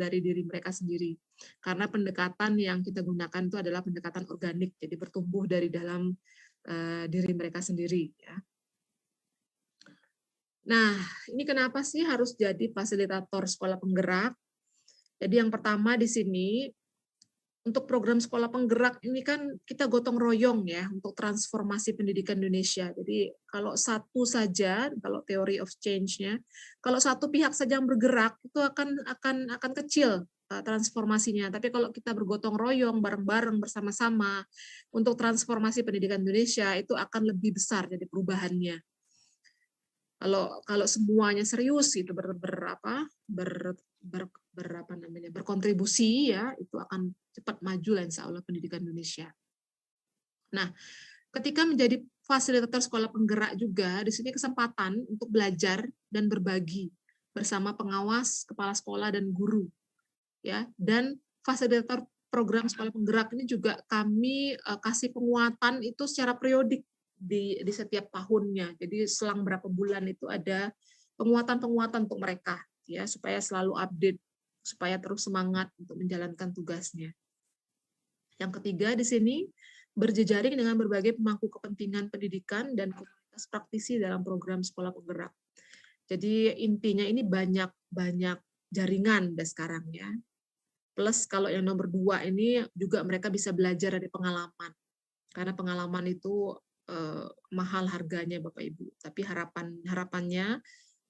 dari diri mereka sendiri. Karena pendekatan yang kita gunakan itu adalah pendekatan organik, jadi bertumbuh dari dalam diri mereka sendiri. Ya. Nah, ini kenapa sih harus jadi fasilitator sekolah penggerak? Jadi yang pertama di sini, untuk program sekolah penggerak ini kan kita gotong royong ya untuk transformasi pendidikan Indonesia. Jadi kalau satu saja, kalau theory of change-nya, kalau satu pihak saja yang bergerak itu akan kecil transformasinya. Tapi kalau kita bergotong royong bareng-bareng bersama-sama untuk transformasi pendidikan Indonesia itu akan lebih besar jadi perubahannya. Kalau semuanya serius itu berkontribusi ya, itu akan cepat maju lah insya Allah pendidikan Indonesia. Nah, ketika menjadi fasilitator sekolah penggerak juga di sini kesempatan untuk belajar dan berbagi bersama pengawas, kepala sekolah dan guru. Ya, dan fasilitator program sekolah penggerak ini juga kami kasih penguatan itu secara periodik di setiap tahunnya. Jadi selang berapa bulan itu ada penguatan-penguatan untuk mereka ya supaya selalu update, supaya terus semangat untuk menjalankan tugasnya. Yang ketiga di sini berjejaring dengan berbagai pemangku kepentingan pendidikan dan komunitas praktisi dalam program sekolah penggerak. Jadi intinya ini banyak jaringan sekarang ya. Plus kalau yang nomor 2 ini juga mereka bisa belajar dari pengalaman. Karena pengalaman itu mahal harganya Bapak Ibu. Tapi harapannya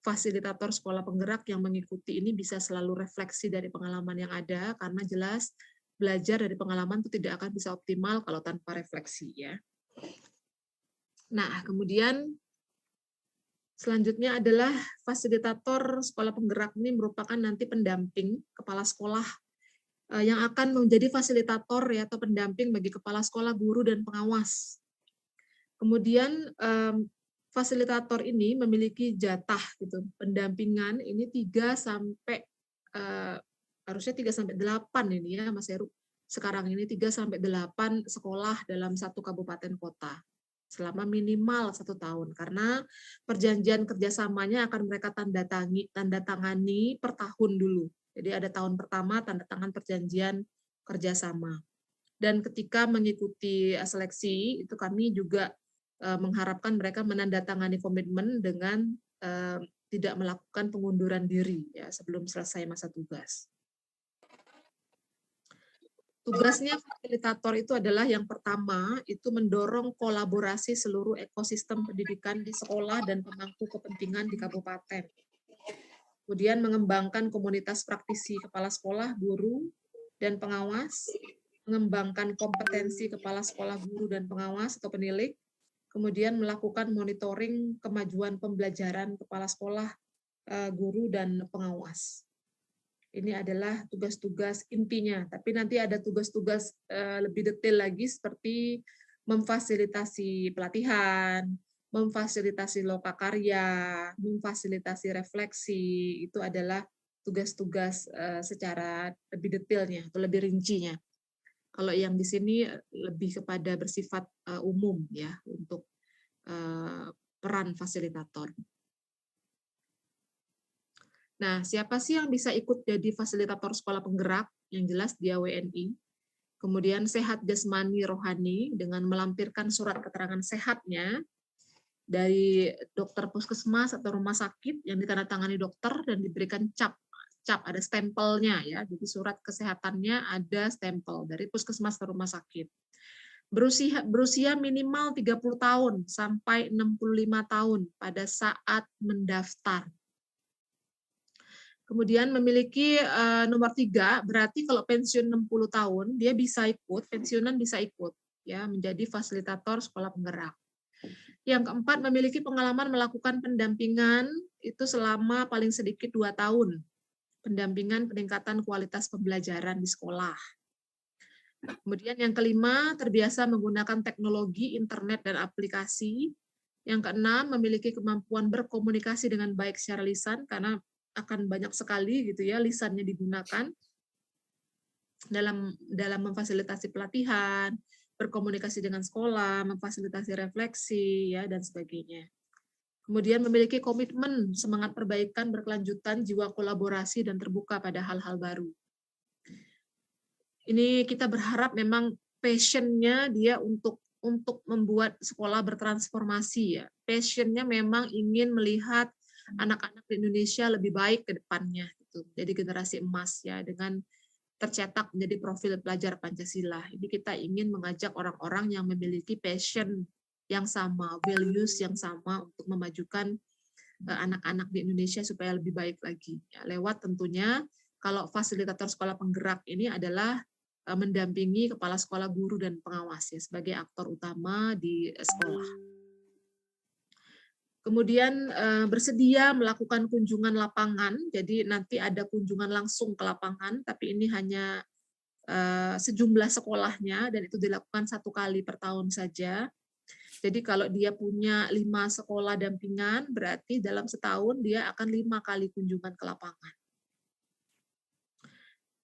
fasilitator sekolah penggerak yang mengikuti ini bisa selalu refleksi dari pengalaman yang ada, karena jelas belajar dari pengalaman itu tidak akan bisa optimal kalau tanpa refleksi ya. Nah, kemudian selanjutnya adalah fasilitator sekolah penggerak ini merupakan nanti pendamping kepala sekolah yang akan menjadi fasilitator ya atau pendamping bagi kepala sekolah, guru dan pengawas. Kemudian fasilitator ini memiliki jatah gitu pendampingan ini 3 sampai harusnya 3 sampai 8 ini ya Mas Heru. Sekarang ini 3 sampai 8 sekolah dalam satu kabupaten kota selama minimal 1 tahun, karena perjanjian kerjasamanya akan mereka tanda tangani per tahun dulu. Jadi ada tahun pertama tanda tangan perjanjian kerjasama. Dan ketika mengikuti seleksi itu kami juga mengharapkan mereka menandatangani komitmen dengan tidak melakukan pengunduran diri ya sebelum selesai masa tugas. Tugasnya fasilitator itu adalah yang pertama itu mendorong kolaborasi seluruh ekosistem pendidikan di sekolah dan pemangku kepentingan di kabupaten. Kemudian mengembangkan komunitas praktisi kepala sekolah, guru, dan pengawas, mengembangkan kompetensi kepala sekolah, guru, dan pengawas atau penilik, kemudian melakukan monitoring kemajuan pembelajaran kepala sekolah, guru, dan pengawas. Ini adalah tugas-tugas intinya, tapi nanti ada tugas-tugas lebih detail lagi seperti memfasilitasi pelatihan, memfasilitasi lokakarya, memfasilitasi refleksi, itu adalah tugas-tugas secara lebih detailnya atau lebih rincinya. Kalau yang di sini lebih kepada bersifat umum ya untuk peran fasilitator. Nah, siapa sih yang bisa ikut jadi fasilitator sekolah penggerak? Yang jelas dia WNI. Kemudian sehat jasmani rohani dengan melampirkan surat keterangan sehatnya dari dokter puskesmas atau rumah sakit yang ditandatangani dokter dan diberikan cap ada stempelnya ya. Jadi surat kesehatannya ada stempel dari puskesmas atau rumah sakit. Berusia minimal 30 tahun sampai 65 tahun pada saat mendaftar. Kemudian memiliki nomor 3, berarti kalau pensiun 60 tahun, dia bisa ikut, pensiunan bisa ikut, ya menjadi fasilitator sekolah penggerak. Yang keempat, memiliki pengalaman melakukan pendampingan itu selama paling sedikit 2 tahun. Pendampingan peningkatan kualitas pembelajaran di sekolah. Kemudian yang kelima, terbiasa menggunakan teknologi, internet, dan aplikasi. Yang keenam, memiliki kemampuan berkomunikasi dengan baik secara lisan, karena akan banyak sekali gitu ya lisannya digunakan dalam memfasilitasi pelatihan, berkomunikasi dengan sekolah, memfasilitasi refleksi ya dan sebagainya. Kemudian memiliki komitmen, semangat perbaikan berkelanjutan, jiwa kolaborasi, dan terbuka pada hal-hal baru. Ini kita berharap memang passion-nya dia untuk membuat sekolah bertransformasi ya. Passion-nya memang ingin melihat anak-anak di Indonesia lebih baik ke depannya gitu. Jadi generasi emas ya, dengan tercetak menjadi profil pelajar Pancasila. Ini kita ingin mengajak orang-orang yang memiliki passion yang sama, values yang sama untuk memajukan anak-anak di Indonesia supaya lebih baik lagi. Ya, lewat tentunya kalau fasilitator sekolah penggerak ini adalah mendampingi kepala sekolah, guru, dan pengawas ya, sebagai aktor utama di sekolah. Kemudian bersedia melakukan kunjungan lapangan, jadi nanti ada kunjungan langsung ke lapangan, tapi ini hanya sejumlah sekolahnya, dan itu dilakukan 1 kali per tahun saja. Jadi kalau dia punya 5 sekolah dampingan, berarti dalam setahun dia akan 5 kali kunjungan ke lapangan.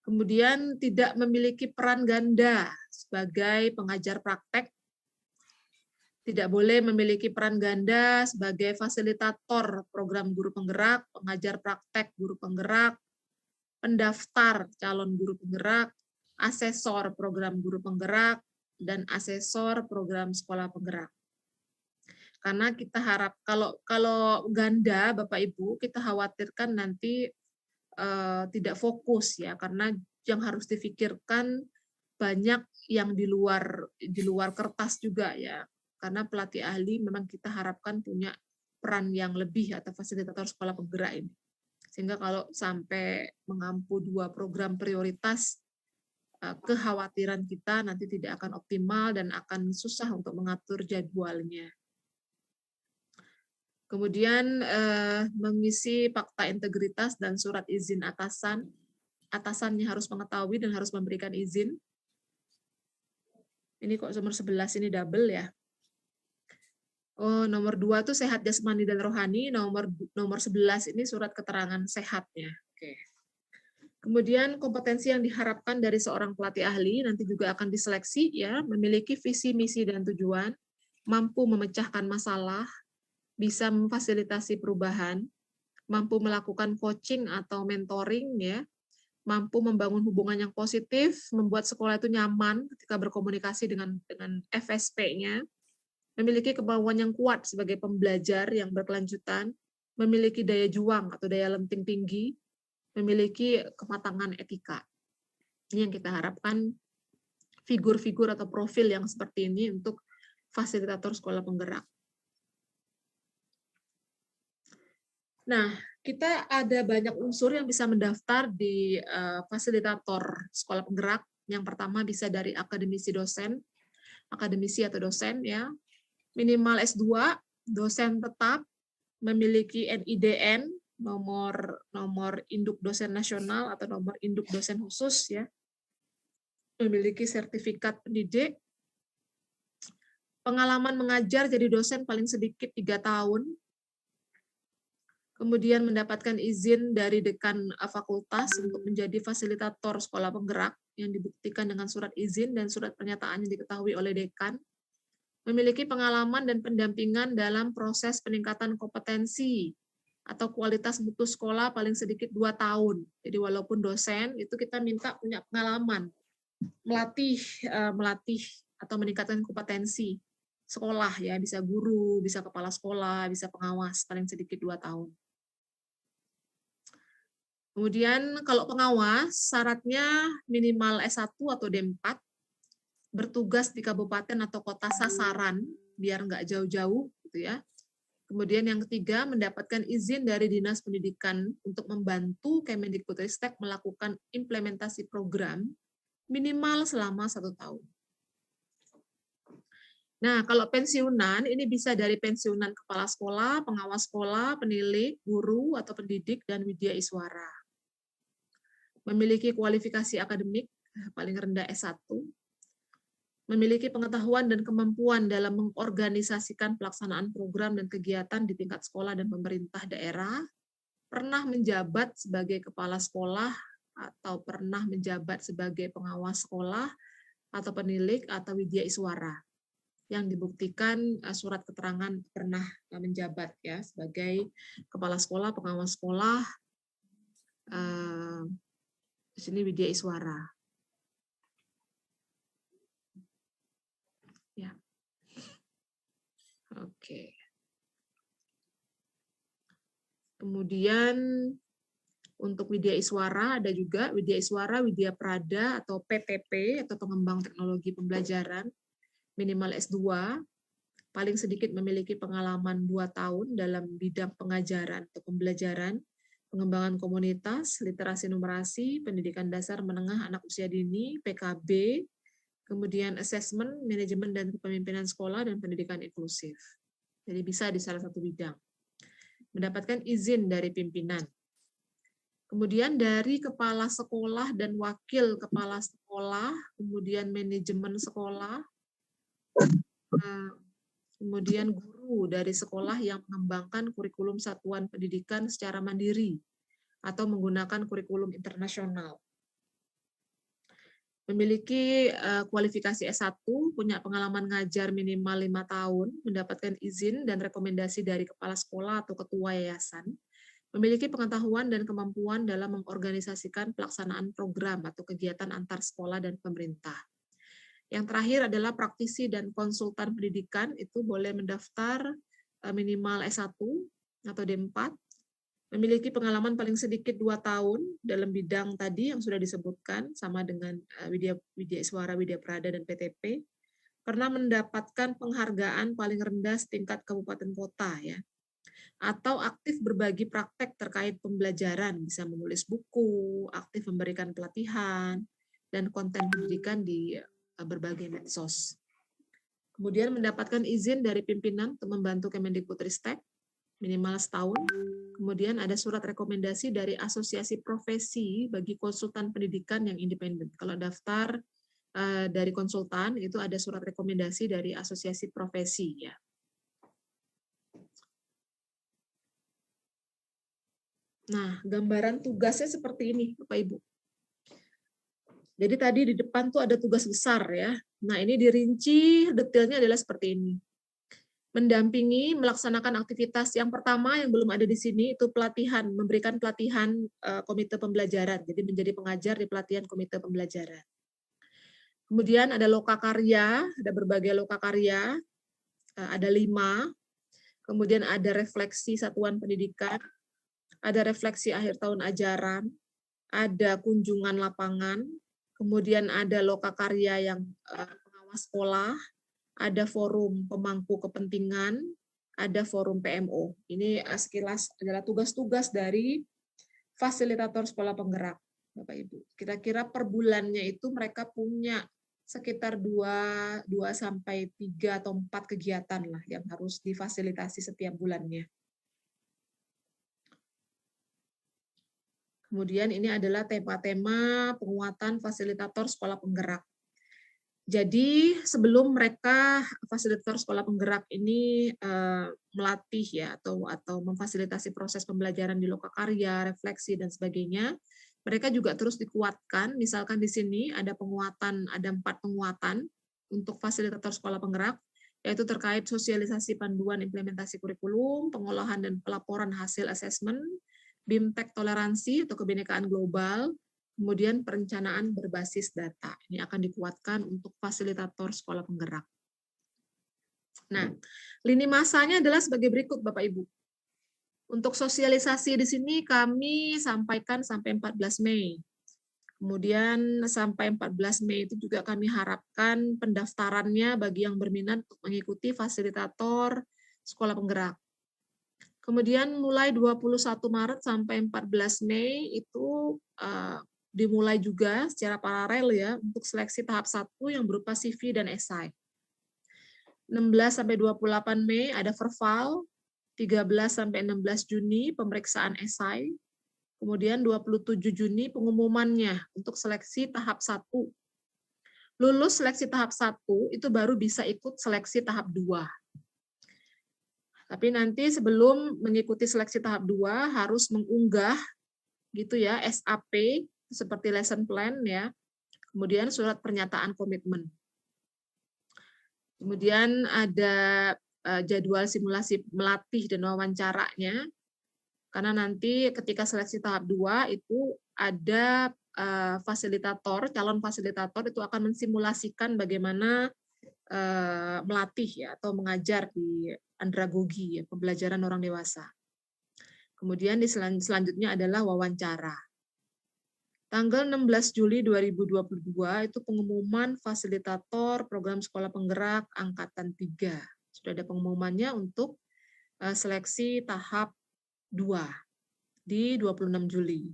Kemudian tidak memiliki peran ganda sebagai pengajar praktek, tidak boleh memiliki peran ganda sebagai fasilitator program guru penggerak, pengajar praktek guru penggerak, pendaftar calon guru penggerak, asesor program guru penggerak, dan asesor program sekolah penggerak. Karena kita harap kalau ganda Bapak Ibu, kita khawatirkan nanti tidak fokus ya, karena yang harus difikirkan banyak yang di luar kertas juga ya. Karena pelatih ahli memang kita harapkan punya peran yang lebih atau fasilitator sekolah penggerak ini. Sehingga kalau sampai mengampu 2 program prioritas, kekhawatiran kita nanti tidak akan optimal dan akan susah untuk mengatur jadwalnya. Kemudian mengisi fakta integritas dan surat izin atasan. Atasannya harus mengetahui dan harus memberikan izin. Ini kok nomor 11 ini double ya. Oh, nomor 2 itu sehat jasmani dan rohani, nomor 11 ini surat keterangan sehatnya. Oke. Kemudian kompetensi yang diharapkan dari seorang pelatih ahli nanti juga akan diseleksi ya, memiliki visi, misi, dan tujuan, mampu memecahkan masalah, bisa memfasilitasi perubahan, mampu melakukan coaching atau mentoring ya, mampu membangun hubungan yang positif, membuat sekolah itu nyaman ketika berkomunikasi dengan FSP-nya, memiliki kemauan yang kuat sebagai pembelajar yang berkelanjutan, memiliki daya juang atau daya lenting tinggi, memiliki kematangan etika. Ini yang kita harapkan figur-figur atau profil yang seperti ini untuk fasilitator sekolah penggerak. Nah, kita ada banyak unsur yang bisa mendaftar di fasilitator sekolah penggerak. Yang pertama bisa dari akademisi atau dosen ya. Minimal S2, dosen tetap, memiliki NIDN, nomor induk dosen nasional atau nomor induk dosen khusus ya. Memiliki sertifikat pendidik. Pengalaman mengajar jadi dosen paling sedikit 3 tahun. Kemudian mendapatkan izin dari dekan fakultas untuk menjadi fasilitator sekolah penggerak yang dibuktikan dengan surat izin dan surat pernyataan yang diketahui oleh dekan. Memiliki pengalaman dan pendampingan dalam proses peningkatan kompetensi atau kualitas mutu sekolah paling sedikit 2 tahun. Jadi walaupun dosen, itu kita minta punya pengalaman, melatih atau meningkatkan kompetensi sekolah ya, bisa guru, bisa kepala sekolah, bisa pengawas, paling sedikit 2 tahun. Kemudian kalau pengawas, syaratnya minimal S1 atau D4, bertugas di kabupaten atau kota sasaran, biar nggak jauh-jauh, gitu ya. Kemudian yang ketiga, mendapatkan izin dari Dinas Pendidikan untuk membantu Kemendikbudristek melakukan implementasi program minimal selama 1 tahun. Nah, kalau pensiunan, ini bisa dari pensiunan kepala sekolah, pengawas sekolah, penilik, guru, atau pendidik, dan widya iswara. Memiliki kualifikasi akademik, paling rendah S1, memiliki pengetahuan dan kemampuan dalam mengorganisasikan pelaksanaan program dan kegiatan di tingkat sekolah dan pemerintah daerah, pernah menjabat sebagai kepala sekolah, atau pernah menjabat sebagai pengawas sekolah, atau penilik, atau widya iswara. yang dibuktikan surat keterangan pernah menjabat ya sebagai kepala sekolah, pengawas sekolah, di sini Widya Iswara. Ya. Oke. Kemudian untuk Widya Iswara ada juga Widya Iswara, Widya Prada atau PTP atau Pengembang Teknologi Pembelajaran, minimal S2, paling sedikit memiliki pengalaman 2 tahun dalam bidang pengajaran atau pembelajaran, pengembangan komunitas, literasi numerasi, pendidikan dasar menengah anak usia dini, PKB, kemudian asesmen, manajemen dan kepemimpinan sekolah, dan pendidikan inklusif. Jadi bisa di salah satu bidang. Mendapatkan izin dari pimpinan. Kemudian dari kepala sekolah dan wakil kepala sekolah, kemudian manajemen sekolah, kemudian guru dari sekolah yang mengembangkan kurikulum satuan pendidikan secara mandiri atau menggunakan kurikulum internasional. Memiliki kualifikasi S1, punya pengalaman ngajar minimal 5 tahun, mendapatkan izin dan rekomendasi dari kepala sekolah atau ketua yayasan, memiliki pengetahuan dan kemampuan dalam mengorganisasikan pelaksanaan program atau kegiatan antar sekolah dan pemerintah. Yang terakhir adalah praktisi dan konsultan pendidikan, itu boleh mendaftar minimal S1 atau D4, memiliki pengalaman paling sedikit 2 tahun dalam bidang tadi yang sudah disebutkan, sama dengan Widya Iswara, Widya Prada, dan PTP, pernah mendapatkan penghargaan paling rendah setingkat kabupaten kota, ya, atau aktif berbagi praktek terkait pembelajaran, bisa menulis buku, aktif memberikan pelatihan, dan konten pendidikan di berbagai medsos. Kemudian mendapatkan izin dari pimpinan untuk membantu Kemendikbudristek, minimal setahun. Kemudian ada surat rekomendasi dari asosiasi profesi bagi konsultan pendidikan yang independen. Kalau daftar dari konsultan, itu ada surat rekomendasi dari asosiasi profesi, ya. Nah, gambaran tugasnya seperti ini, Bapak Ibu. Jadi tadi di depan tuh ada tugas besar, ya. Nah, ini dirinci detailnya adalah seperti ini. Mendampingi, melaksanakan aktivitas yang pertama yang belum ada di sini, itu pelatihan, memberikan pelatihan komite pembelajaran. Jadi menjadi pengajar di pelatihan komite pembelajaran. Kemudian ada lokakarya, ada berbagai lokakarya, ada 5. Kemudian ada refleksi satuan pendidikan, ada refleksi akhir tahun ajaran, ada kunjungan lapangan, kemudian ada lokakarya yang pengawas sekolah, ada forum pemangku kepentingan, ada forum PMO. Ini sekilas adalah tugas-tugas dari fasilitator sekolah penggerak, Bapak Ibu. Kira-kira per bulannya itu mereka punya sekitar 2 sampai 3 atau 4 kegiatan lah yang harus difasilitasi setiap bulannya. Kemudian ini adalah tema-tema penguatan fasilitator sekolah penggerak. Jadi sebelum mereka fasilitator sekolah penggerak ini melatih, ya, atau memfasilitasi proses pembelajaran di lokakarya, refleksi dan sebagainya, mereka juga terus dikuatkan. Misalkan di sini ada penguatan, ada 4 penguatan untuk fasilitator sekolah penggerak, yaitu terkait sosialisasi panduan implementasi kurikulum, pengolahan dan pelaporan hasil asesmen, BIMTEK toleransi atau kebinekaan global, kemudian perencanaan berbasis data. Ini akan dikuatkan untuk fasilitator sekolah penggerak. Nah, lini masanya adalah sebagai berikut, Bapak Ibu. Untuk sosialisasi di sini kami sampaikan sampai 14 Mei. Kemudian sampai 14 Mei itu juga kami harapkan pendaftarannya bagi yang berminat untuk mengikuti fasilitator sekolah penggerak. Kemudian mulai 21 Maret sampai 14 Mei itu dimulai juga secara paralel, ya, untuk seleksi tahap 1 yang berupa CV dan esai. 16 sampai 28 Mei ada verval, 13 sampai 16 Juni pemeriksaan esai, kemudian 27 Juni pengumumannya untuk seleksi tahap 1. Lulus seleksi tahap 1 itu baru bisa ikut seleksi tahap 2. Tapi nanti sebelum mengikuti seleksi tahap 2 harus mengunggah gitu, ya, SAP seperti lesson plan, ya. Kemudian surat pernyataan komitmen. Kemudian ada jadwal simulasi melatih dan wawancaranya, karena nanti ketika seleksi tahap 2 itu ada fasilitator, calon fasilitator itu akan mensimulasikan bagaimana melatih ya atau mengajar di andragogi ya, pembelajaran orang dewasa. Kemudian selanjutnya adalah wawancara. Tanggal 16 Juli 2022 itu pengumuman fasilitator program sekolah penggerak angkatan 3. Sudah ada pengumumannya untuk seleksi tahap 2 di 26 Juli.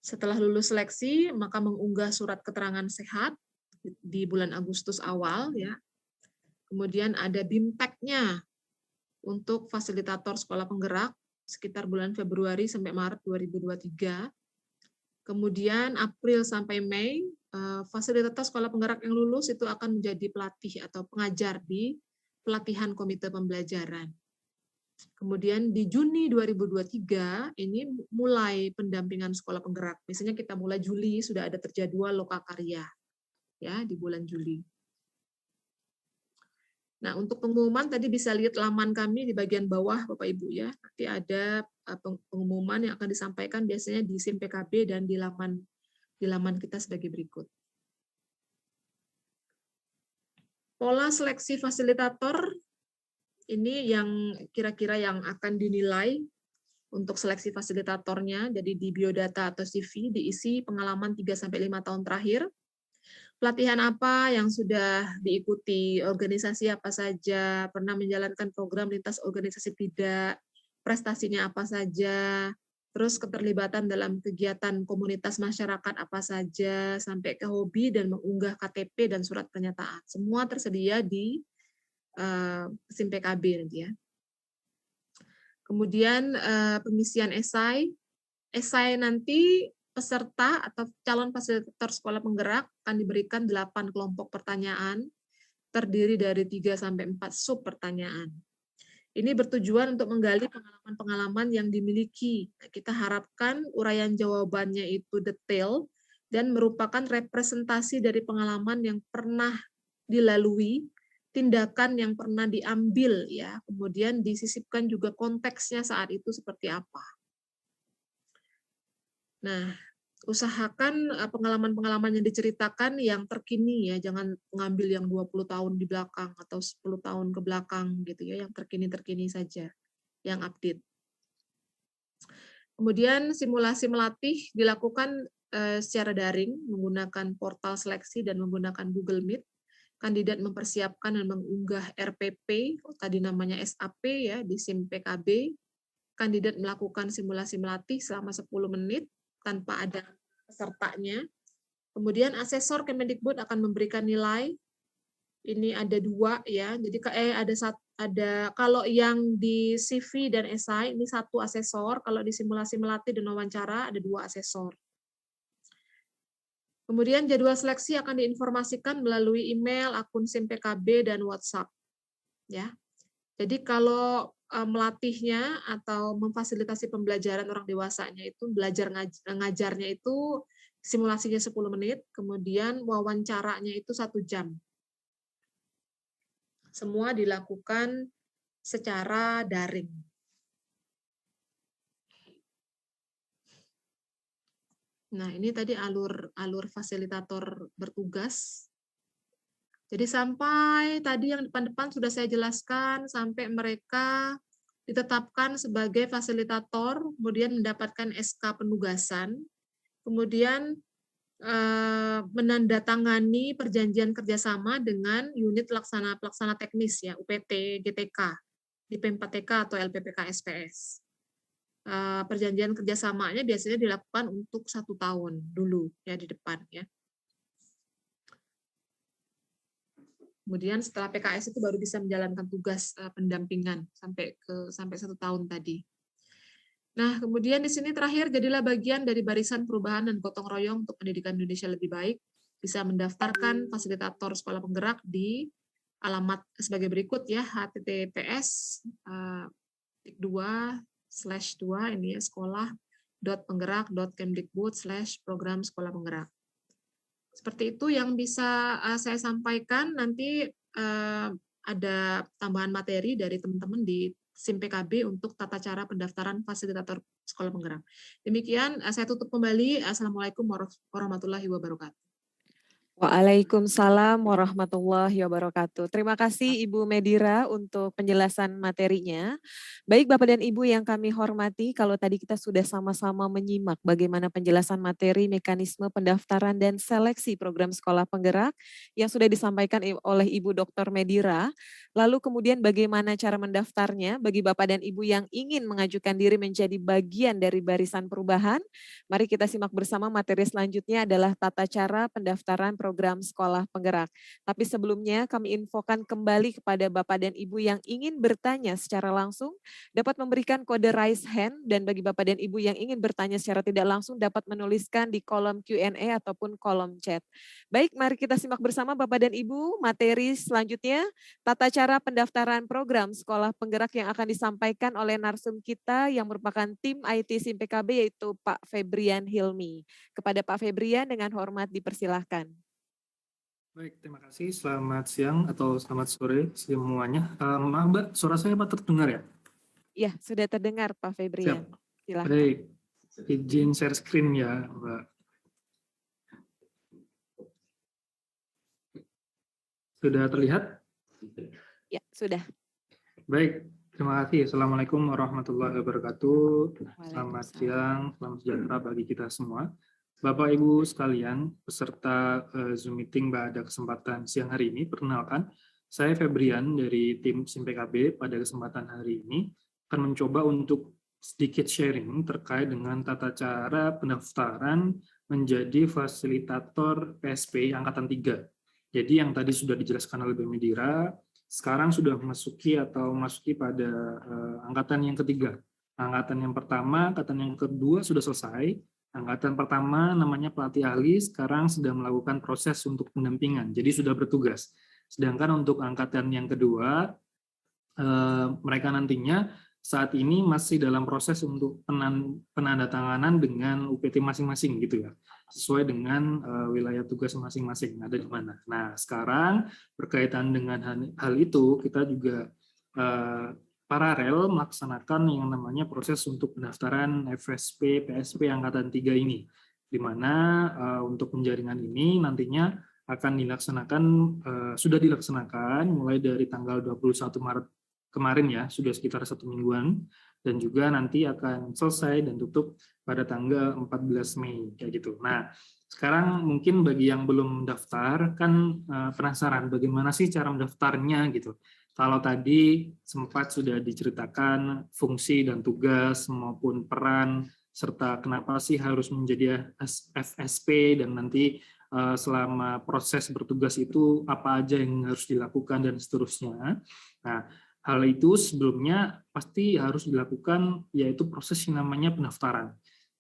Setelah lulus seleksi, maka mengunggah surat keterangan sehat di bulan Agustus awal ya. Kemudian ada BIMTEK-nya untuk fasilitator sekolah penggerak sekitar bulan Februari sampai Maret 2023. Kemudian April sampai Mei, fasilitator sekolah penggerak yang lulus itu akan menjadi pelatih atau pengajar di pelatihan komite pembelajaran. Kemudian di Juni 2023 ini mulai pendampingan sekolah penggerak. Biasanya kita mulai Juli sudah ada terjadwal lokakarya ya di bulan Juli. Nah, untuk pengumuman tadi bisa lihat laman kami di bagian bawah Bapak Ibu ya. Nanti ada pengumuman yang akan disampaikan biasanya di SIM PKB dan di laman kita sebagai berikut. Pola seleksi fasilitator ini yang kira-kira yang akan dinilai untuk seleksi fasilitatornya. Jadi di biodata atau CV diisi pengalaman 3-5 tahun terakhir. Pelatihan apa yang sudah diikuti, organisasi apa saja, pernah menjalankan program lintas organisasi tidak, prestasinya apa saja, terus keterlibatan dalam kegiatan komunitas masyarakat apa saja, sampai ke hobi dan mengunggah KTP dan surat pernyataan. Semua tersedia di SIM PKB nanti ya. Kemudian pengisian esai nanti peserta atau calon fasilitator sekolah penggerak akan diberikan 8 kelompok pertanyaan terdiri dari 3-4 sub pertanyaan. Ini bertujuan untuk menggali pengalaman-pengalaman yang dimiliki. Kita harapkan uraian jawabannya itu detail dan merupakan representasi dari pengalaman yang pernah dilalui, tindakan yang pernah diambil ya. Kemudian disisipkan juga konteksnya saat itu seperti apa. Nah, usahakan pengalaman-pengalaman yang diceritakan yang terkini ya, jangan mengambil yang 20 tahun di belakang atau 10 tahun ke belakang gitu ya, yang terkini-terkini saja, yang update. Kemudian simulasi melatih dilakukan secara daring menggunakan portal seleksi dan menggunakan Google Meet. Kandidat mempersiapkan dan mengunggah RPP, tadi namanya SAP ya, di SIM PKB. Kandidat melakukan simulasi melatih selama 10 menit tanpa ada pesertanya. Kemudian asesor Kemendikbud akan memberikan nilai. Ini ada 2 ya. Jadi ada kalau yang di CV dan esai ini 1 asesor, kalau di simulasi melatih dan wawancara ada 2 asesor. Kemudian jadwal seleksi akan diinformasikan melalui email, akun SIM PKB dan WhatsApp. Ya. Jadi kalau melatihnya atau memfasilitasi pembelajaran orang dewasanya itu ngajarnya itu simulasinya 10 menit, kemudian wawancaranya itu 1 jam. Semua dilakukan secara daring. Nah, ini tadi alur fasilitator bertugas. Jadi sampai tadi yang depan-depan sudah saya jelaskan, sampai mereka ditetapkan sebagai fasilitator, kemudian mendapatkan SK penugasan, kemudian menandatangani perjanjian kerjasama dengan unit pelaksana teknis ya UPT GTK di P4TK atau LPPK SPS. Perjanjian kerjasamanya biasanya dilakukan untuk 1 tahun dulu ya di depan ya. Kemudian setelah PKS itu baru bisa menjalankan tugas pendampingan sampai 1 tahun tadi. Nah, kemudian di sini terakhir jadilah bagian dari barisan perubahan dan gotong royong untuk pendidikan Indonesia lebih baik. Bisa mendaftarkan fasilitator sekolah penggerak di alamat sebagai berikut ya, https://2 ini ya sekolah.penggerak.kemdikbud/program sekolah penggerak. Seperti itu yang bisa saya sampaikan. Nanti ada tambahan materi dari teman-teman di SIM PKB untuk tata cara pendaftaran fasilitator sekolah penggerak. Demikian, saya tutup kembali. Assalamualaikum warahmatullahi wabarakatuh. Waalaikumsalam warahmatullahi wabarakatuh. Terima kasih Ibu Medira untuk penjelasan materinya. Baik Bapak dan Ibu yang kami hormati, kalau tadi kita sudah sama-sama menyimak bagaimana penjelasan materi, mekanisme pendaftaran dan seleksi program sekolah penggerak yang sudah disampaikan oleh Ibu Dr. Medira, lalu kemudian bagaimana cara mendaftarnya bagi Bapak dan Ibu yang ingin mengajukan diri menjadi bagian dari barisan perubahan, mari kita simak bersama materi selanjutnya adalah tata cara pendaftaran program sekolah penggerak. Tapi sebelumnya kami infokan kembali kepada Bapak dan Ibu yang ingin bertanya secara langsung dapat memberikan kode raise hand, dan bagi Bapak dan Ibu yang ingin bertanya secara tidak langsung dapat menuliskan di kolom Q&A ataupun kolom chat. Baik, mari kita simak bersama Bapak dan Ibu materi selanjutnya, tata cara pendaftaran program sekolah penggerak yang akan disampaikan oleh narsum kita yang merupakan tim IT SIM PKB yaitu Pak Febrian Hilmi. Kepada Pak Febrian dengan hormat dipersilahkan. Baik, terima kasih. Selamat siang atau selamat sore semuanya. Maaf Mbak, suara saya Pak terdengar ya? Iya, sudah terdengar Pak Febrian. Siap. Silahkan. Baik, izin share screen ya Mbak. Sudah terlihat? Ya, sudah. Baik, terima kasih. Assalamualaikum warahmatullahi wabarakatuh. Selamat siang, selamat sejahtera bagi kita semua. Bapak Ibu sekalian, peserta Zoom meeting pada kesempatan siang hari ini, perkenalkan, saya Febrian dari tim SIM PKB. Pada kesempatan hari ini akan mencoba untuk sedikit sharing terkait dengan tata cara pendaftaran menjadi fasilitator PSP Angkatan 3. Jadi yang tadi sudah dijelaskan oleh Bu Medira, sekarang sudah memasuki pada angkatan yang ketiga. Angkatan yang pertama, angkatan yang kedua sudah selesai. Angkatan pertama namanya pelatih ahli, sekarang sedang melakukan proses untuk pendampingan, jadi sudah bertugas. Sedangkan untuk angkatan yang kedua, mereka nantinya saat ini masih dalam proses untuk penandatanganan dengan UPT masing-masing gitu ya, sesuai dengan wilayah tugas masing-masing ada di mana. Nah, sekarang berkaitan dengan hal itu, kita juga paralel melaksanakan yang namanya proses untuk pendaftaran FSP PSP Angkatan 3 ini, di mana untuk penjaringan ini nantinya akan dilaksanakan, sudah dilaksanakan mulai dari tanggal 21 Maret kemarin ya, sudah sekitar 1 mingguan, dan juga nanti akan selesai dan tutup pada tanggal 14 Mei kayak gitu. Nah, sekarang mungkin bagi yang belum daftar kan penasaran bagaimana sih cara mendaftarnya gitu. Kalau tadi sempat sudah diceritakan fungsi dan tugas maupun peran, serta kenapa sih harus menjadi FSP, dan nanti selama proses bertugas itu apa aja yang harus dilakukan dan seterusnya. Nah, hal itu sebelumnya pasti harus dilakukan, yaitu proses yang namanya pendaftaran.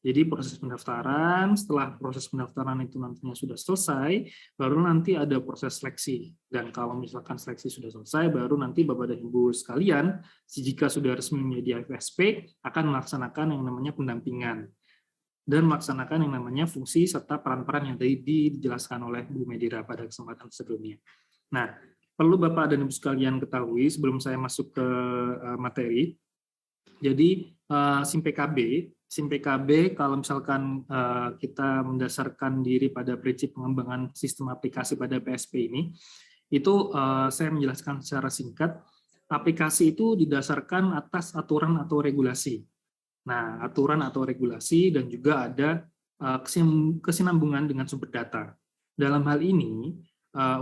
Jadi proses pendaftaran, setelah proses pendaftaran itu nantinya sudah selesai, baru nanti ada proses seleksi. Dan kalau misalkan seleksi sudah selesai, baru nanti Bapak dan Ibu sekalian, jika sudah resmi menjadi FSP, akan melaksanakan yang namanya pendampingan. Dan melaksanakan yang namanya fungsi serta peran-peran yang tadi dijelaskan oleh Bu Medira pada kesempatan sebelumnya. Nah, perlu Bapak dan Ibu sekalian ketahui sebelum saya masuk ke materi, jadi SIM PKB kalau misalkan kita mendasarkan diri pada prinsip pengembangan sistem aplikasi pada PSP ini, itu saya menjelaskan secara singkat, aplikasi itu didasarkan atas aturan atau regulasi. Nah, aturan atau regulasi dan juga ada kesinambungan dengan sumber data. Dalam hal ini,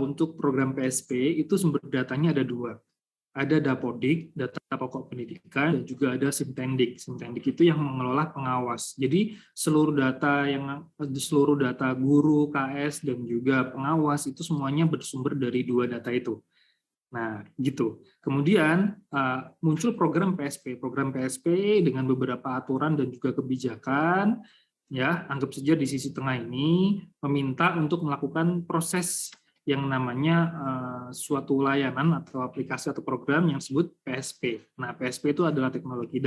untuk program PSP itu sumber datanya ada 2. Ada Dapodik, data pokok pendidikan, dan juga ada Simtendik. Simtendik itu yang mengelola pengawas. Jadi seluruh data guru, KS, dan juga pengawas itu semuanya bersumber dari 2 data itu. Nah, gitu. Kemudian muncul program PSP dengan beberapa aturan dan juga kebijakan. Ya, anggap saja di sisi tengah ini meminta untuk melakukan proses yang namanya suatu layanan atau aplikasi atau program yang disebut PSP. Nah, PSP itu adalah teknologi.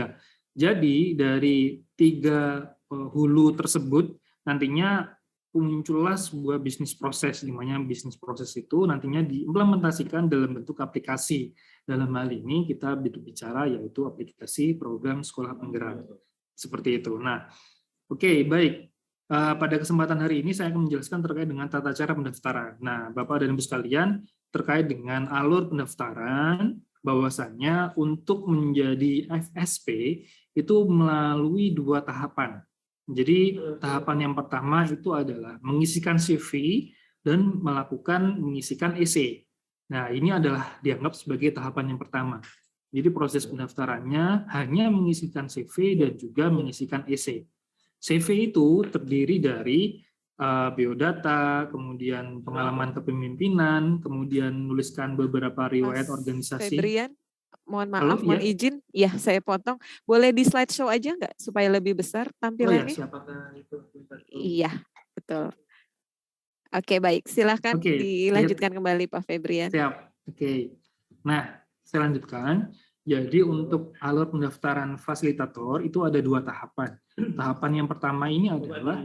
Jadi dari 3 hulu tersebut nantinya muncullah sebuah bisnis proses, di mana bisnis proses itu nantinya diimplementasikan dalam bentuk aplikasi. Dalam hal ini kita bicara yaitu aplikasi program sekolah penggerak. Seperti itu. Nah, oke, baik. Pada kesempatan hari ini saya akan menjelaskan terkait dengan tata cara pendaftaran. Nah, Bapak dan Ibu sekalian, terkait dengan alur pendaftaran, bahwasannya untuk menjadi FSP itu melalui 2 tahapan. Jadi tahapan yang pertama itu adalah mengisikan CV dan mengisikan essay. Nah, ini adalah dianggap sebagai tahapan yang pertama. Jadi proses pendaftarannya hanya mengisikan CV dan juga mengisikan essay. CV itu terdiri dari biodata, kemudian pengalaman kepemimpinan, kemudian menuliskan beberapa riwayat organisasi. Febrian, mohon maaf, Halo, mohon izin. Ya, saya potong. Boleh di slideshow aja nggak supaya lebih besar tampilannya? Oh ya, siapakah itu? Iya, betul. Oke, baik. Silahkan dilanjutkan kembali Pak Febrian. Siap. Oke. Nah, saya lanjutkan. Jadi untuk alur pendaftaran fasilitator itu ada 2 tahapan. Tahapan yang pertama ini adalah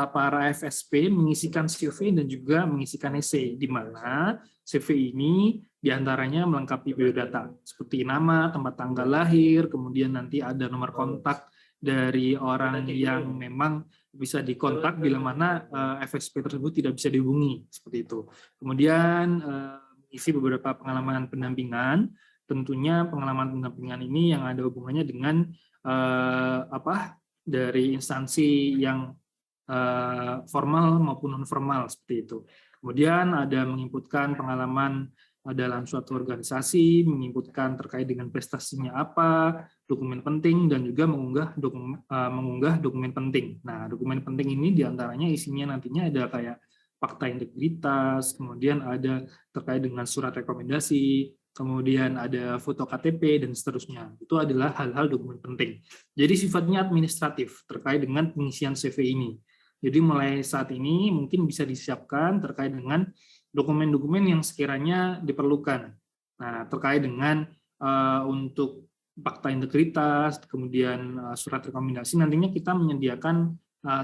para FSP mengisikan CV dan juga mengisikan essay, di mana CV ini diantaranya melengkapi biodata seperti nama, tempat tanggal lahir, kemudian nanti ada nomor kontak dari orang yang memang bisa dikontak bila mana FSP tersebut tidak bisa dihubungi, seperti itu. Kemudian mengisi beberapa pengalaman pendampingan. Tentunya pengalaman pendampingan ini yang ada hubungannya dengan dari instansi yang formal maupun non formal, seperti itu. Kemudian ada menginputkan pengalaman dalam suatu organisasi, menginputkan terkait dengan prestasinya apa, dokumen penting, dan juga mengunggah dokumen penting. Nah, dokumen penting ini diantaranya isinya nantinya ada kayak fakta integritas, kemudian ada terkait dengan surat rekomendasi, kemudian ada foto KTP, dan seterusnya. Itu adalah hal-hal dokumen penting. Jadi sifatnya administratif terkait dengan pengisian CV ini. Jadi mulai saat ini mungkin bisa disiapkan terkait dengan dokumen-dokumen yang sekiranya diperlukan. Nah, terkait dengan untuk fakta integritas, kemudian surat rekomendasi, nantinya kita menyediakan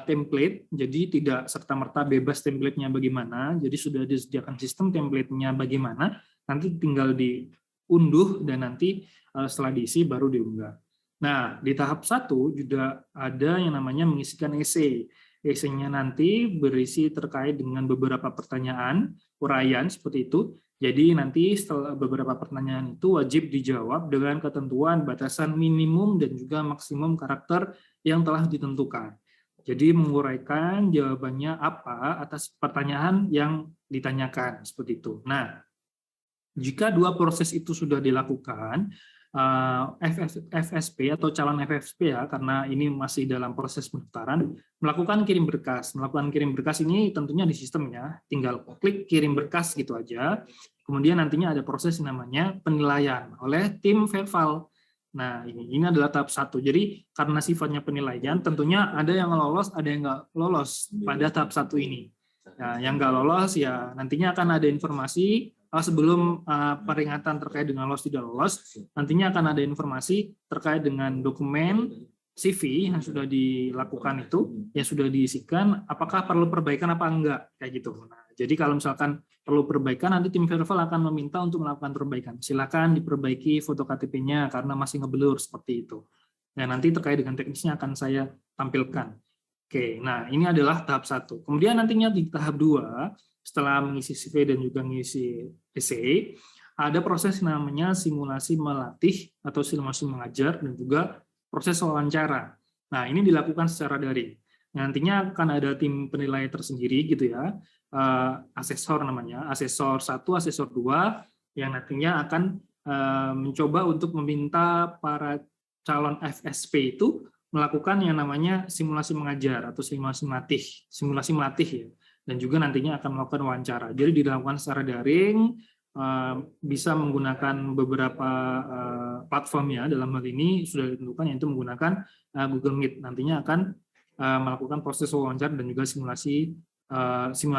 template, jadi tidak serta-merta bebas template-nya bagaimana, jadi sudah disediakan sistem template-nya bagaimana, nanti tinggal diunduh dan nanti setelah diisi baru diunggah. Nah, di tahap 1 juga ada yang namanya mengisikan essay. Essay-nya nanti berisi terkait dengan beberapa pertanyaan, uraian seperti itu. Jadi nanti setelah beberapa pertanyaan itu wajib dijawab dengan ketentuan batasan minimum dan juga maksimum karakter yang telah ditentukan. Jadi menguraikan jawabannya apa atas pertanyaan yang ditanyakan, seperti itu. Nah, jika 2 proses itu sudah dilakukan, FSP atau calon FSP ya, karena ini masih dalam proses pendaftaran, melakukan kirim berkas. Melakukan kirim berkas ini tentunya di sistemnya, tinggal klik kirim berkas gitu aja. Kemudian nantinya ada proses namanya penilaian oleh tim Verval. Nah, ini adalah tahap 1. Jadi karena sifatnya penilaian, tentunya ada yang lolos, ada yang nggak lolos pada tahap 1 ini. Nah, yang nggak lolos ya nantinya akan ada informasi sebelum peringatan terkait dengan lolos tidak lolos, nantinya akan ada informasi terkait dengan dokumen CV yang sudah dilakukan itu, yang sudah diisikan, apakah perlu perbaikan apa enggak, kayak gitu. Nah, jadi kalau misalkan perlu perbaikan, nanti tim Verval akan meminta untuk melakukan perbaikan. Silakan diperbaiki foto KTP-nya karena masih ngeblur, seperti itu. Nah, nanti terkait dengan teknisnya akan saya tampilkan. Oke, nah ini adalah tahap 1. Kemudian nantinya di tahap 2, setelah mengisi CV dan juga mengisi essay, ada proses namanya simulasi melatih atau simulasi mengajar dan juga proses wawancara. Nah, ini dilakukan secara daring. Nantinya akan ada tim penilai tersendiri gitu ya, asesor namanya, asesor 1, asesor 2, yang nantinya akan mencoba untuk meminta para calon FSP itu melakukan yang namanya simulasi mengajar atau simulasi melatih ya, dan juga nantinya akan melakukan wawancara. Jadi dilakukan secara daring, bisa menggunakan beberapa platform ya, dalam hal ini sudah ditentukan yaitu menggunakan Google Meet. Nantinya akan melakukan proses wawancara dan juga simulasi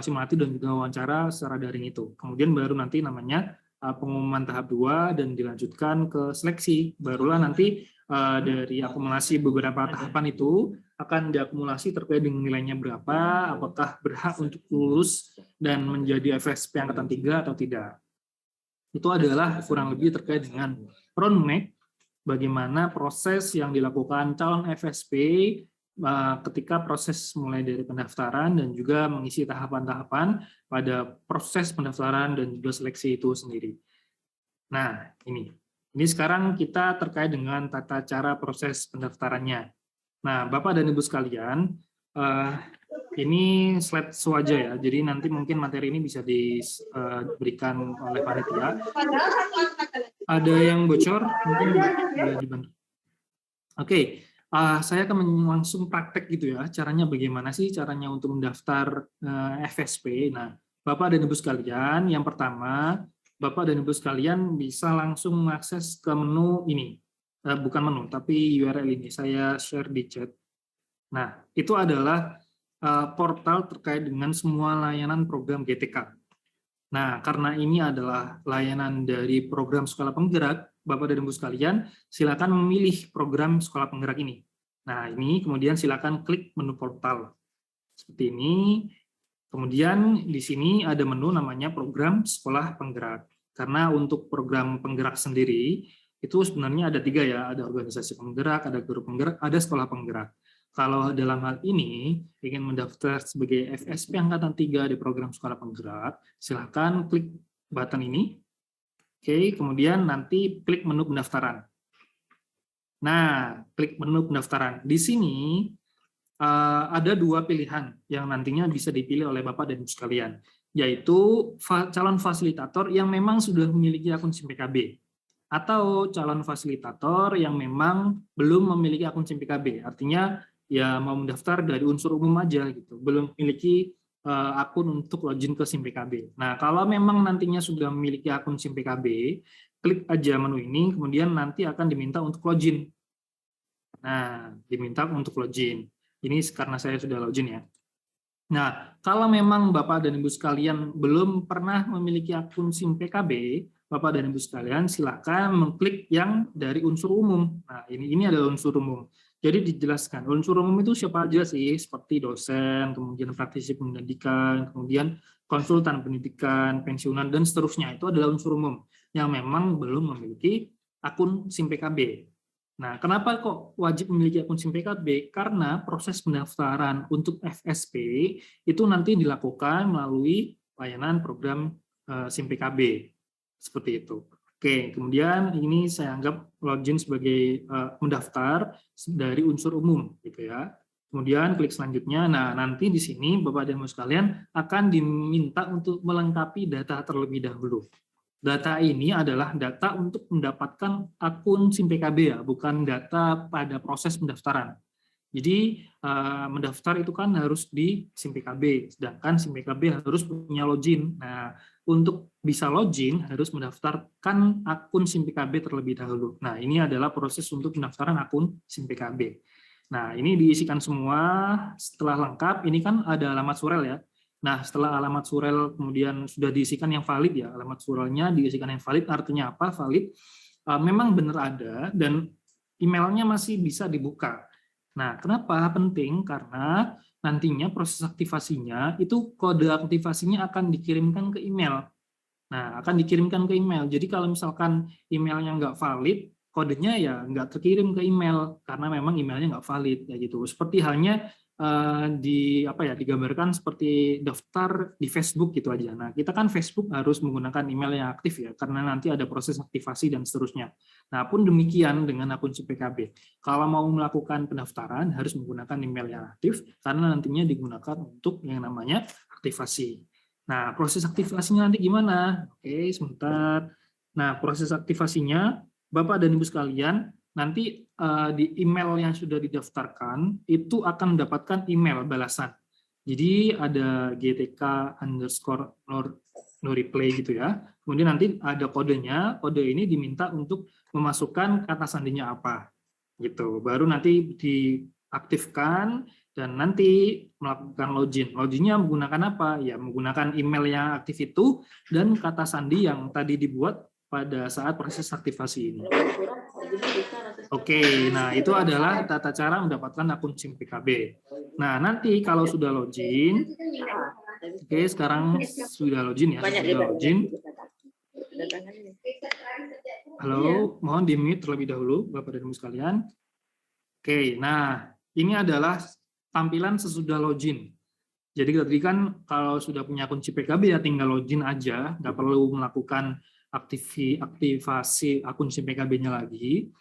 melatih dan juga wawancara secara daring itu. Kemudian baru nanti namanya pengumuman tahap 2 dan dilanjutkan ke seleksi. Barulah nanti dari akumulasi beberapa tahapan itu akan diakumulasi terkait dengan nilainya berapa, apakah berhak untuk lulus dan menjadi FSP angkatan 3 atau tidak. Itu adalah kurang lebih terkait dengan roadmap bagaimana proses yang dilakukan calon FSP ketika proses mulai dari pendaftaran dan juga mengisi tahapan-tahapan pada proses pendaftaran dan juga seleksi itu sendiri. Nah, ini sekarang kita terkait dengan tata cara proses pendaftarannya. Nah, Bapak dan Ibu sekalian, ini slide wajah ya, jadi nanti mungkin materi ini bisa diberikan oleh panitia. Ada yang bocor, mungkin boleh dibantu. Oke, saya akan langsung praktek gitu ya, caranya bagaimana sih caranya untuk mendaftar FSP. Nah, Bapak dan Ibu sekalian, yang pertama, Bapak dan Ibu sekalian bisa langsung mengakses ke menu ini. Bukan menu, tapi URL ini saya share di chat. Nah, itu adalah portal terkait dengan semua layanan program GTK. Nah, karena ini adalah layanan dari program sekolah penggerak, Bapak dan Ibu sekalian, silakan memilih program sekolah penggerak ini. Nah, ini kemudian silakan klik menu portal. Seperti ini. Kemudian di sini ada menu namanya program sekolah penggerak. Karena untuk program penggerak sendiri, itu sebenarnya ada 3 ya, ada organisasi penggerak, ada guru penggerak, ada sekolah penggerak. Kalau dalam hal ini ingin mendaftar sebagai FSP angkatan 3 di program sekolah penggerak, silakan klik button ini. Oke, kemudian nanti klik menu pendaftaran. Nah, klik menu pendaftaran. Di sini ada 2 pilihan yang nantinya bisa dipilih oleh Bapak dan Ibu sekalian, yaitu calon fasilitator yang memang sudah memiliki akun SIM PKB. Atau calon fasilitator yang memang belum memiliki akun SIM PKB, artinya ya mau mendaftar dari unsur umum aja gitu, belum memiliki akun untuk login ke SIM PKB. Nah, kalau memang nantinya sudah memiliki akun SIM PKB, klik aja menu ini, kemudian nanti akan diminta untuk login. Nah, diminta untuk login. Ini karena saya sudah login ya. Nah, kalau memang Bapak dan Ibu sekalian belum pernah memiliki akun SIM PKB, Bapak dan Ibu sekalian silakan mengklik yang dari unsur umum. Nah, ini adalah unsur umum. Jadi dijelaskan, unsur umum itu siapa aja sih? Seperti dosen, kemudian praktisi pendidikan, kemudian konsultan pendidikan, pensiunan, dan seterusnya. Itu adalah unsur umum yang memang belum memiliki akun SIM PKB. Nah, kenapa kok wajib memiliki akun SIM PKB? Karena proses pendaftaran untuk FSP itu nanti dilakukan melalui layanan program SIM PKB. Seperti itu. Oke, kemudian ini saya anggap login sebagai mendaftar dari unsur umum, gitu ya. Kemudian klik selanjutnya. Nah, nanti di sini Bapak dan Ibu sekalian akan diminta untuk melengkapi data terlebih dahulu. Data ini adalah data untuk mendapatkan akun SIM PKB ya, bukan data pada proses pendaftaran. Jadi mendaftar itu kan harus di SIM PKB, sedangkan SIM PKB harus punya login. Nah, untuk bisa login harus mendaftarkan akun SIM PKB terlebih dahulu. Nah, ini adalah proses untuk pendaftaran akun SIM PKB. Nah, ini diisikan semua. Setelah lengkap, ini kan ada alamat surel ya. Nah, setelah alamat surel kemudian sudah diisikan yang valid ya, alamat surelnya diisikan yang valid, artinya apa? Valid memang benar ada dan emailnya masih bisa dibuka. Nah, kenapa penting? Karena nantinya proses aktivasinya itu kode aktivasinya akan dikirimkan ke email. Nah, akan dikirimkan ke email. Jadi kalau misalkan emailnya nggak valid, kodenya ya nggak terkirim ke email karena memang emailnya nggak valid ya gitu. Seperti halnya digambarkan seperti daftar di Facebook gitu aja. Nah, kita kan Facebook harus menggunakan email yang aktif ya, karena nanti ada proses aktivasi dan seterusnya. Nah, pun demikian dengan akun SIM PKB. Kalau mau melakukan pendaftaran harus menggunakan email yang aktif karena nantinya digunakan untuk yang namanya aktivasi. Nah, proses aktivasinya nanti gimana? Oke, sebentar. Nah, proses aktivasinya Bapak dan Ibu sekalian nanti di email yang sudah didaftarkan itu akan mendapatkan email balasan. Jadi ada GTK_no reply gitu ya. Kemudian nanti ada kodenya. Kode ini diminta untuk memasukkan kata sandinya apa, gitu. Baru nanti diaktifkan dan nanti melakukan login. Loginnya menggunakan apa? Ya menggunakan email yang aktif itu dan kata sandi yang tadi dibuat pada saat proses aktivasi ini. Oke, nah itu adalah tata cara mendapatkan akun SIM PKB. Nah, nanti kalau sudah login, oke, sekarang sudah login ya, sudah login. Halo, mohon di-mute terlebih dahulu, Bapak dan Ibu sekalian. Oke, nah ini adalah tampilan sesudah login. Jadi tadi kan kalau sudah punya akun SIM PKB ya tinggal login aja, nggak perlu melakukan aktivasi akun SIM PKB-nya lagi.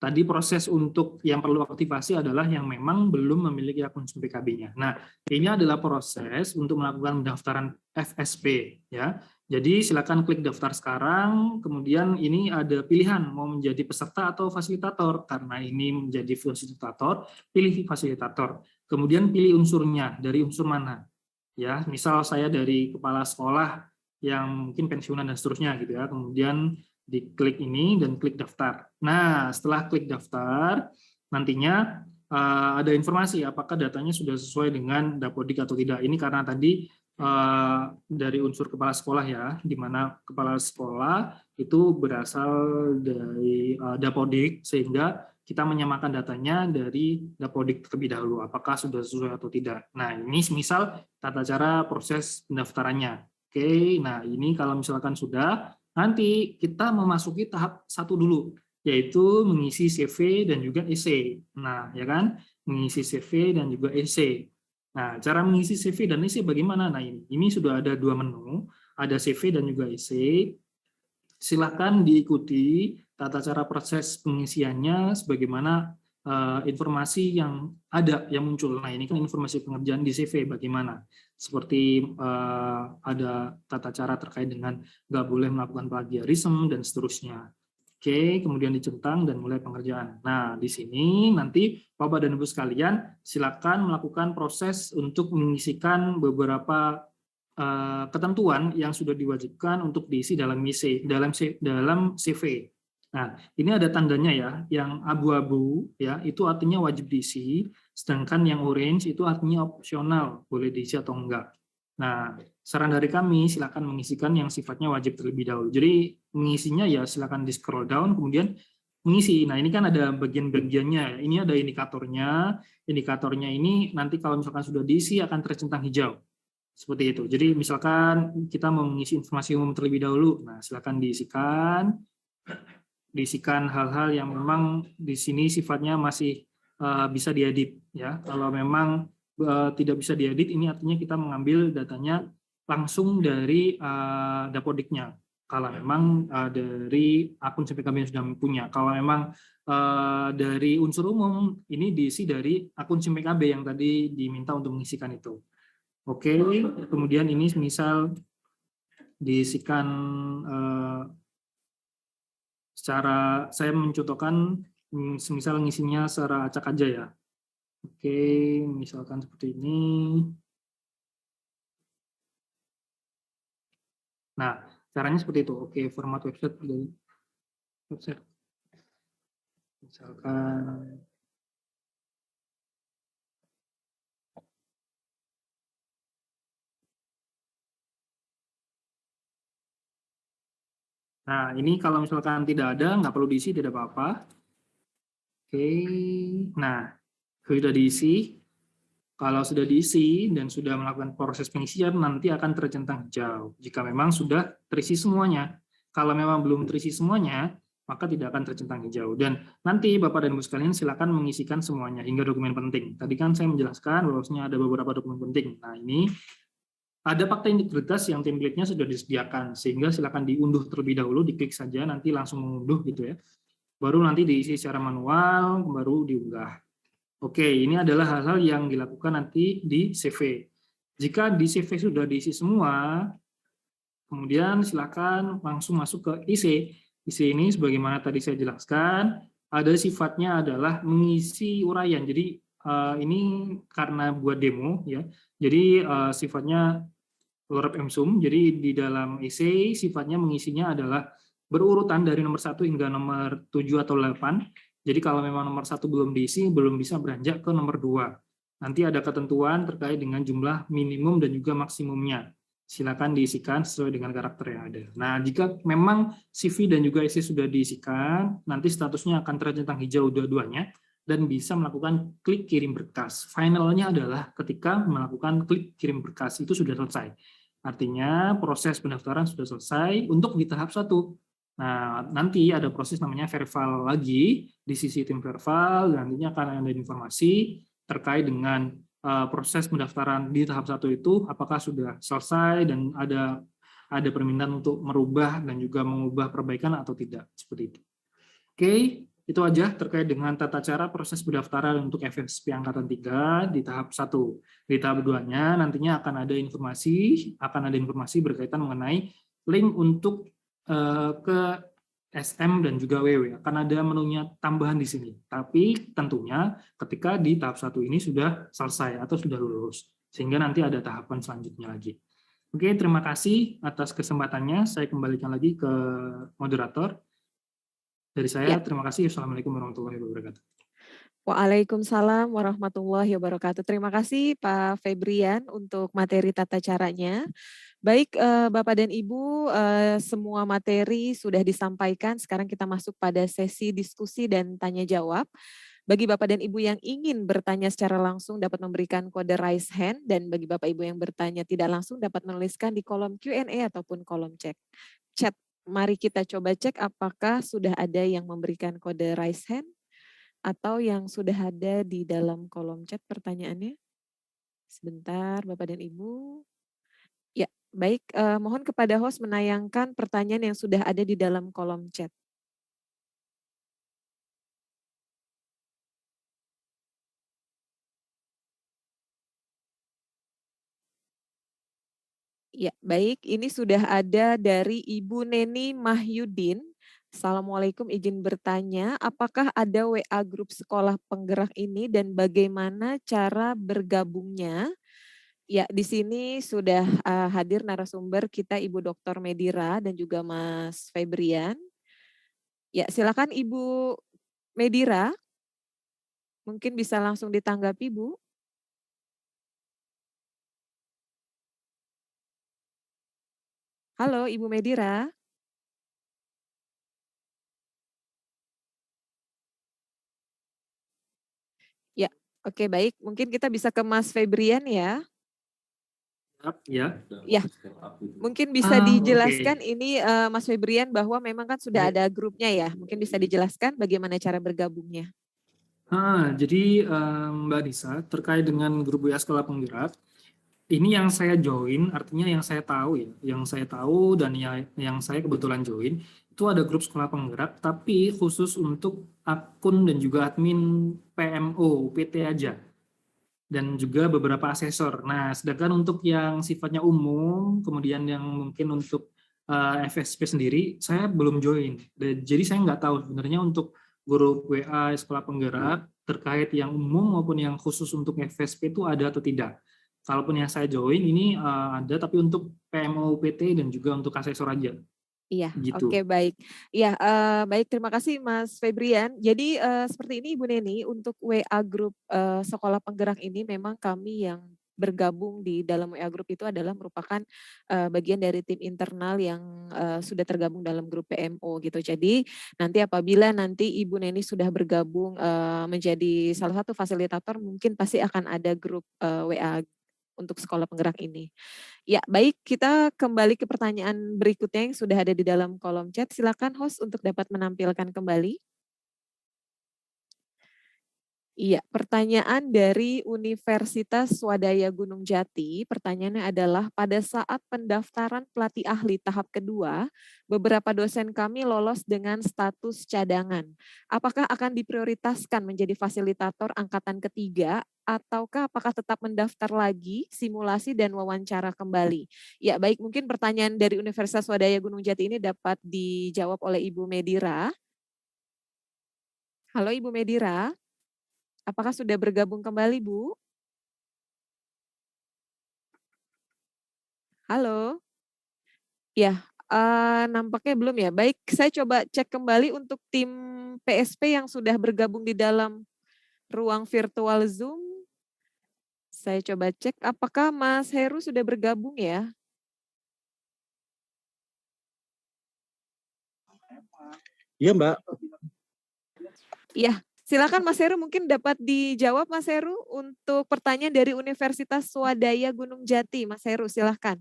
Tadi proses untuk yang perlu aktivasi adalah yang memang belum memiliki akun SIM PKB-nya. Nah, ini adalah proses untuk melakukan pendaftaran FSP ya. Jadi silakan klik daftar sekarang, kemudian ini ada pilihan mau menjadi peserta atau fasilitator. Karena ini menjadi fasilitator, pilih fasilitator. Kemudian pilih unsurnya, dari unsur mana. Ya, misal saya dari kepala sekolah yang mungkin pensiunan dan seterusnya gitu ya. Kemudian diklik ini dan klik daftar. Nah, setelah klik daftar, nantinya ada informasi apakah datanya sudah sesuai dengan Dapodik atau tidak. Ini karena tadi dari unsur kepala sekolah ya, di mana kepala sekolah itu berasal dari Dapodik, sehingga kita menyamakan datanya dari Dapodik terlebih dahulu, apakah sudah sesuai atau tidak. Nah, ini misal tata cara proses pendaftarannya. Oke, nah ini kalau misalkan sudah, nanti kita memasuki tahap satu dulu, yaitu mengisi CV dan juga essay. Nah, ya kan, mengisi CV dan juga essay. Nah, cara mengisi CV dan essay bagaimana? Nah, ini sudah ada dua menu, ada CV dan juga essay. Silakan diikuti tata cara proses pengisiannya sebagaimana informasi yang ada yang muncul. Nah, ini kan informasi pengerjaan di CV bagaimana? Seperti ada tata cara terkait dengan nggak boleh melakukan plagiarisme dan seterusnya. Oke, kemudian dicentang dan mulai pengerjaan. Nah, di sini nanti Bapak dan Ibu sekalian silakan melakukan proses untuk mengisikan beberapa ketentuan yang sudah diwajibkan untuk diisi dalam CV. Nah, ini ada tandanya ya, yang abu-abu ya itu artinya wajib diisi, sedangkan yang orange itu artinya opsional, boleh diisi atau enggak. Nah, saran dari kami silakan mengisikan yang sifatnya wajib terlebih dahulu. Jadi mengisinya ya silakan di scroll down kemudian mengisi. Nah, ini kan ada bagian-bagiannya. Ini ada indikatornya. Indikatornya ini nanti kalau misalkan sudah diisi akan tercentang hijau. Seperti itu. Jadi misalkan kita mau mengisi informasi umum terlebih dahulu. Nah, silakan diisikan hal-hal yang memang di sini sifatnya masih bisa diedit ya. Kalau memang tidak bisa diedit, ini artinya kita mengambil datanya langsung dari Dapodiknya. Kalau memang dari akun SIM-PKB yang sudah punya. Kalau memang dari unsur umum, ini diisi dari akun SIM-PKB yang tadi diminta untuk mengisikan itu. Oke, kemudian ini misal diisikan secara, saya mencontohkan semisal ngisinya secara acak aja ya. Oke, misalkan seperti ini. Nah, caranya seperti itu. Oke, format website dari website. Misalkan nah, ini kalau misalkan tidak ada, nggak perlu diisi, tidak apa-apa. Oke, nah, sudah diisi. Kalau sudah diisi dan sudah melakukan proses pengisian, nanti akan tercentang hijau. Jika memang sudah terisi semuanya. Kalau memang belum terisi semuanya, maka tidak akan tercentang hijau. Dan nanti Bapak dan Ibu sekalian silakan mengisikan semuanya hingga dokumen penting. Tadi kan saya menjelaskan bahwasanya ada beberapa dokumen penting. Nah, ini ada fakta integritas yang template-nya sudah disediakan, sehingga silakan diunduh terlebih dahulu, diklik saja, nanti langsung mengunduh gitu ya. Baru nanti diisi secara manual, baru diunggah. Oke, ini adalah hal-hal yang dilakukan nanti di CV. Jika di CV sudah diisi semua, kemudian silakan langsung masuk ke IC. IC ini sebagaimana tadi saya jelaskan, ada sifatnya adalah mengisi uraian. Jadi ini karena buat demo ya. Jadi sifatnya lorem ipsum. Jadi di dalam essay sifatnya mengisinya adalah berurutan dari nomor 1 hingga nomor 7 atau 8. Jadi kalau memang nomor 1 belum diisi, belum bisa beranjak ke nomor 2. Nanti ada ketentuan terkait dengan jumlah minimum dan juga maksimumnya. silakan diisikan sesuai dengan karakter yang ada. Nah, jika memang CV dan juga essay sudah diisikan, nanti statusnya akan tercentang hijau dua-duanya dan bisa melakukan klik kirim berkas. Finalnya adalah ketika melakukan klik kirim berkas itu sudah selesai. Artinya proses pendaftaran sudah selesai untuk di tahap 1. Nah, nanti ada proses namanya verval lagi di sisi tim verval, dan nantinya akan ada informasi terkait dengan proses pendaftaran di tahap 1 itu apakah sudah selesai dan ada permintaan untuk merubah dan juga mengubah perbaikan atau tidak, seperti itu. Oke, itu aja terkait dengan tata cara proses pendaftaran untuk FSP angkatan 3 di tahap 1. Di tahap 2-nya nantinya akan ada informasi berkaitan mengenai link untuk ke SM dan juga WW. Akan ada menunya tambahan di sini. Tapi tentunya ketika di tahap 1 ini sudah selesai atau sudah lulus. Sehingga nanti ada tahapan selanjutnya lagi. Oke, terima kasih atas kesempatannya. Saya kembalikan lagi ke moderator. Dari saya, terima kasih. Assalamualaikum warahmatullahi wabarakatuh. Waalaikumsalam warahmatullahi wabarakatuh. Terima kasih Pak Febrian untuk materi tata caranya. Baik Bapak dan Ibu, semua materi sudah disampaikan. Sekarang kita masuk pada sesi diskusi dan tanya jawab. Bagi Bapak dan Ibu yang ingin bertanya secara langsung dapat memberikan kode raise hand, dan bagi Bapak Ibu yang bertanya tidak langsung dapat menuliskan di kolom Q&A ataupun kolom chat. Mari kita coba cek apakah sudah ada yang memberikan kode raise hand atau yang sudah ada di dalam kolom chat pertanyaannya. Sebentar Bapak dan Ibu. Ya, baik. Mohon kepada host menayangkan pertanyaan yang sudah ada di dalam kolom chat. Ya, baik. Ini sudah ada dari Ibu Neni Mahyudin. Assalamualaikum, izin bertanya, apakah ada WA grup sekolah penggerak ini dan bagaimana cara bergabungnya? Ya, di sini sudah hadir narasumber kita Ibu Dr. Medira dan juga Mas Febrian. Ya, silakan Ibu Medira. Mungkin bisa langsung ditanggapi, Bu. Halo, Ibu Medira. Ya, oke baik. Mungkin kita bisa ke Mas Febrian ya. Ya. Ya, mungkin bisa dijelaskan ini Mas Febrian bahwa memang kan sudah ada grupnya ya. Mungkin bisa dijelaskan bagaimana cara bergabungnya. Jadi Mbak Nisa, terkait dengan grup WA Sekolah Penggerak, ini yang saya join, artinya yang saya tahu ya, yang saya tahu dan yang saya kebetulan join, itu ada grup Sekolah Penggerak, tapi khusus untuk akun dan juga admin PMO, PT aja. Dan juga beberapa asesor. Nah, sedangkan untuk yang sifatnya umum, kemudian yang mungkin untuk FSP sendiri, saya belum join. Jadi saya nggak tahu sebenarnya untuk grup WA Sekolah Penggerak terkait yang umum maupun yang khusus untuk FSP itu ada atau tidak. Kalaupun yang saya join ini ada, tapi untuk PMO PT dan juga untuk asesor aja. Iya, gitu. Oke baik. Iya, baik terima kasih Mas Febrian. Jadi seperti ini Ibu Neni, untuk WA grup sekolah penggerak ini memang kami yang bergabung di dalam WA grup itu adalah merupakan bagian dari tim internal yang sudah tergabung dalam grup PMO gitu. Jadi nanti apabila nanti Ibu Neni sudah bergabung menjadi salah satu fasilitator, mungkin pasti akan ada grup WA untuk sekolah penggerak ini. Ya, baik, kita kembali ke pertanyaan berikutnya yang sudah ada di dalam kolom chat. Silakan host untuk dapat menampilkan kembali. Iya, pertanyaan dari Universitas Swadaya Gunung Jati. Pertanyaannya adalah, pada saat pendaftaran pelatih ahli tahap kedua, beberapa dosen kami lolos dengan status cadangan. Apakah akan diprioritaskan menjadi fasilitator angkatan ketiga, ataukah apakah tetap mendaftar lagi, simulasi dan wawancara kembali? Ya, baik, mungkin pertanyaan dari Universitas Swadaya Gunung Jati ini dapat dijawab oleh Ibu Medira. Halo Ibu Medira. Apakah sudah bergabung kembali, Bu? Halo? Ya, nampaknya belum ya. Baik, saya coba cek kembali untuk tim PSP yang sudah bergabung di dalam ruang virtual Zoom. Saya coba cek apakah Mas Heru sudah bergabung ya? Iya, Mbak. Iya, silakan Mas Heru, mungkin dapat dijawab Mas Heru untuk pertanyaan dari Universitas Swadaya Gunung Jati. Mas Heru, silakan.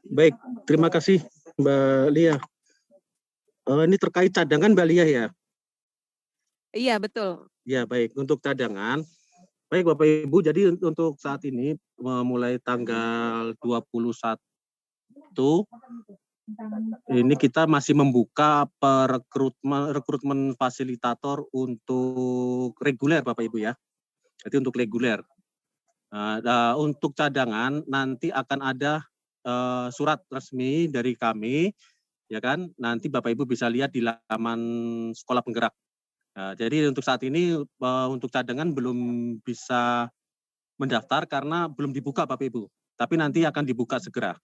Baik, terima kasih Mbak Lia. Ini terkait cadangan Mbak Lia ya? Iya, betul. Ya, baik. Untuk cadangan, baik Bapak Ibu, jadi untuk saat ini mulai tanggal 21 ini kita masih membuka rekrutmen fasilitator untuk reguler Bapak Ibu ya. Jadi untuk reguler. Untuk cadangan nanti akan ada surat resmi dari kami, ya kan? Nanti Bapak Ibu bisa lihat di laman Sekolah Penggerak. Jadi untuk saat ini untuk cadangan belum bisa mendaftar karena belum dibuka Bapak Ibu. Tapi nanti akan dibuka segera.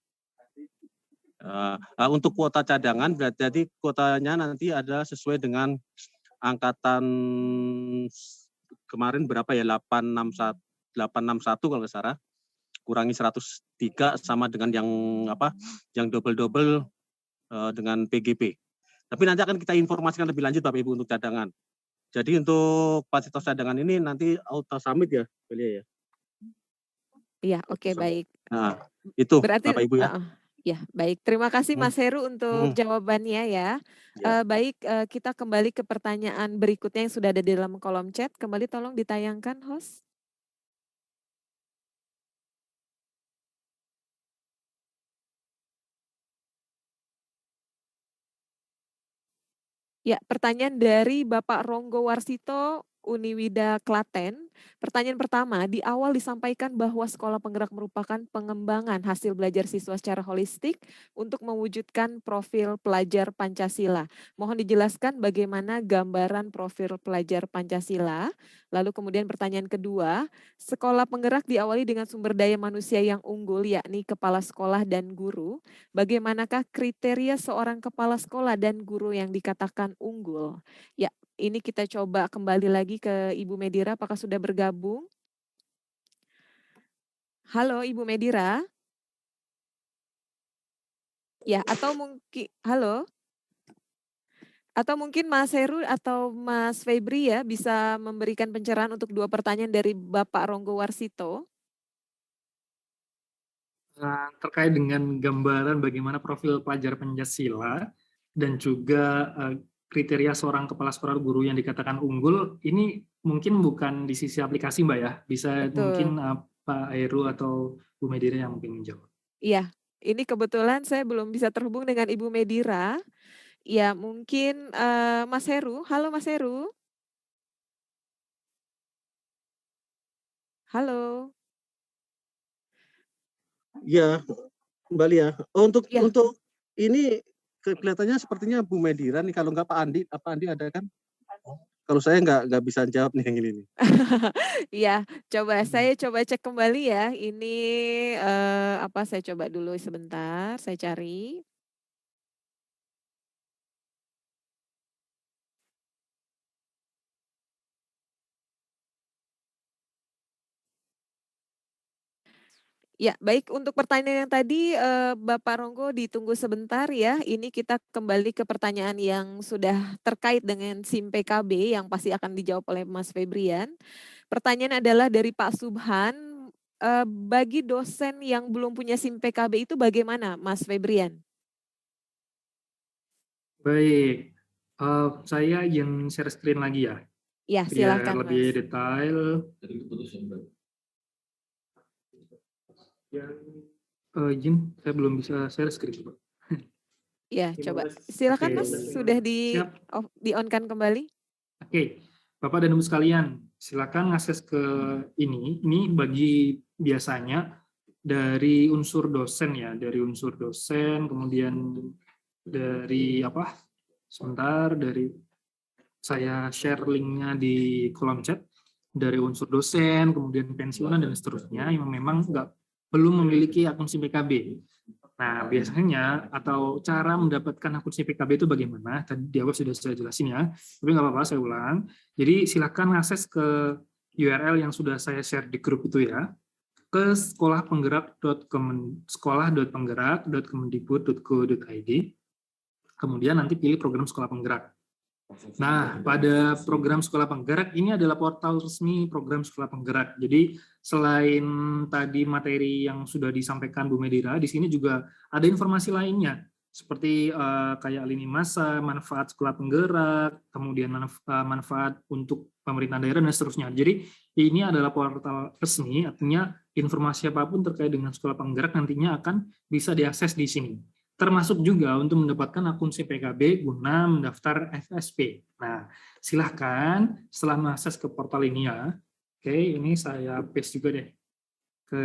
Untuk kuota cadangan, jadi kuotanya nanti ada sesuai dengan angkatan kemarin berapa ya, 861 kalau nggak salah, kurangi 103 sama dengan yang double dengan PGP. Tapi nanti akan kita informasikan lebih lanjut Bapak Ibu untuk cadangan. Jadi untuk fasilitas cadangan ini nanti auto submit ya, Belia ya. Iya, oke, baik. Nah, itu berarti, Bapak Ibu ya. Ya, baik. Terima kasih Mas Heru untuk jawabannya ya. Baik, kita kembali ke pertanyaan berikutnya yang sudah ada di dalam kolom chat. Kembali tolong ditayangkan, host. Ya, pertanyaan dari Bapak Ronggo Warsito, Uniwida Klaten. Pertanyaan pertama, di awal disampaikan bahwa Sekolah Penggerak merupakan pengembangan hasil belajar siswa secara holistik untuk mewujudkan profil pelajar Pancasila. Mohon dijelaskan bagaimana gambaran profil pelajar Pancasila. Lalu kemudian pertanyaan kedua, Sekolah Penggerak diawali dengan sumber daya manusia yang unggul, yakni kepala sekolah dan guru. Bagaimanakah kriteria seorang kepala sekolah dan guru yang dikatakan unggul? Ya, ini kita coba kembali lagi ke Ibu Medira, apakah sudah bergabung? Halo Ibu Medira? Ya, atau mungkin, halo? Atau mungkin Mas Heru atau Mas Febri ya bisa memberikan pencerahan untuk dua pertanyaan dari Bapak Ronggo Warsito. Terkait dengan gambaran bagaimana profil pelajar Pancasila dan juga kriteria seorang kepala sekolah guru yang dikatakan unggul, ini mungkin bukan di sisi aplikasi Mbak ya, bisa mungkin Pak Heru atau Bu Medira yang mungkin menjawab. Iya, ini kebetulan saya belum bisa terhubung dengan Ibu Medira. Ya, mungkin Mas Heru. Halo Mas Heru. Halo. Iya, Mbak Lia. Untuk ini kelihatannya sepertinya Bu Medira nih, kalau nggak Pak Andi ada kan? Kalau saya nggak bisa jawab nih yang ini nih. Iya, saya coba cek kembali ya. Ini saya coba dulu sebentar, saya cari. Ya, baik, untuk pertanyaan yang tadi Bapak Ronggo ditunggu sebentar ya. Ini kita kembali ke pertanyaan yang sudah terkait dengan SIM PKB yang pasti akan dijawab oleh Mas Febrian. Pertanyaan adalah dari Pak Subhan, bagi dosen yang belum punya SIM PKB itu bagaimana Mas Febrian? Baik, saya yang share screen lagi ya. Ya, silakan lebih Mas. detail. Izin, saya belum bisa share screen, Pak. Ya, coba. Silakan Mas, sudah di-on-kan kembali. Oke, Bapak dan Ibu sekalian, silakan akses ke ini. Ini bagi biasanya dari unsur dosen ya, kemudian dari dari saya share linknya di kolom chat, dari unsur dosen, kemudian pensiunan dan seterusnya yang memang belum memiliki akun SIM PKB. Nah, biasanya atau cara mendapatkan akun SIM PKB itu bagaimana? Tadi di awal sudah saya jelasin ya, tapi nggak apa-apa, saya ulang. Jadi silakan akses ke URL yang sudah saya share di grup itu ya, ke sekolah.penggerak.kemendikbud.go.id, kemudian nanti pilih program sekolah penggerak. Nah, pada program sekolah penggerak ini adalah portal resmi program sekolah penggerak. Jadi selain tadi materi yang sudah disampaikan Bu Medira, di sini juga ada informasi lainnya seperti kayak lini masa, manfaat sekolah penggerak, kemudian manfaat untuk pemerintahan daerah dan seterusnya. Jadi ini adalah portal resmi, artinya informasi apapun terkait dengan sekolah penggerak nantinya akan bisa diakses di sini. Termasuk juga untuk mendapatkan akun CPKB guna mendaftar FSP. Nah, silahkan setelah mengakses ke portal ini ya. Oke, ini saya paste juga deh ke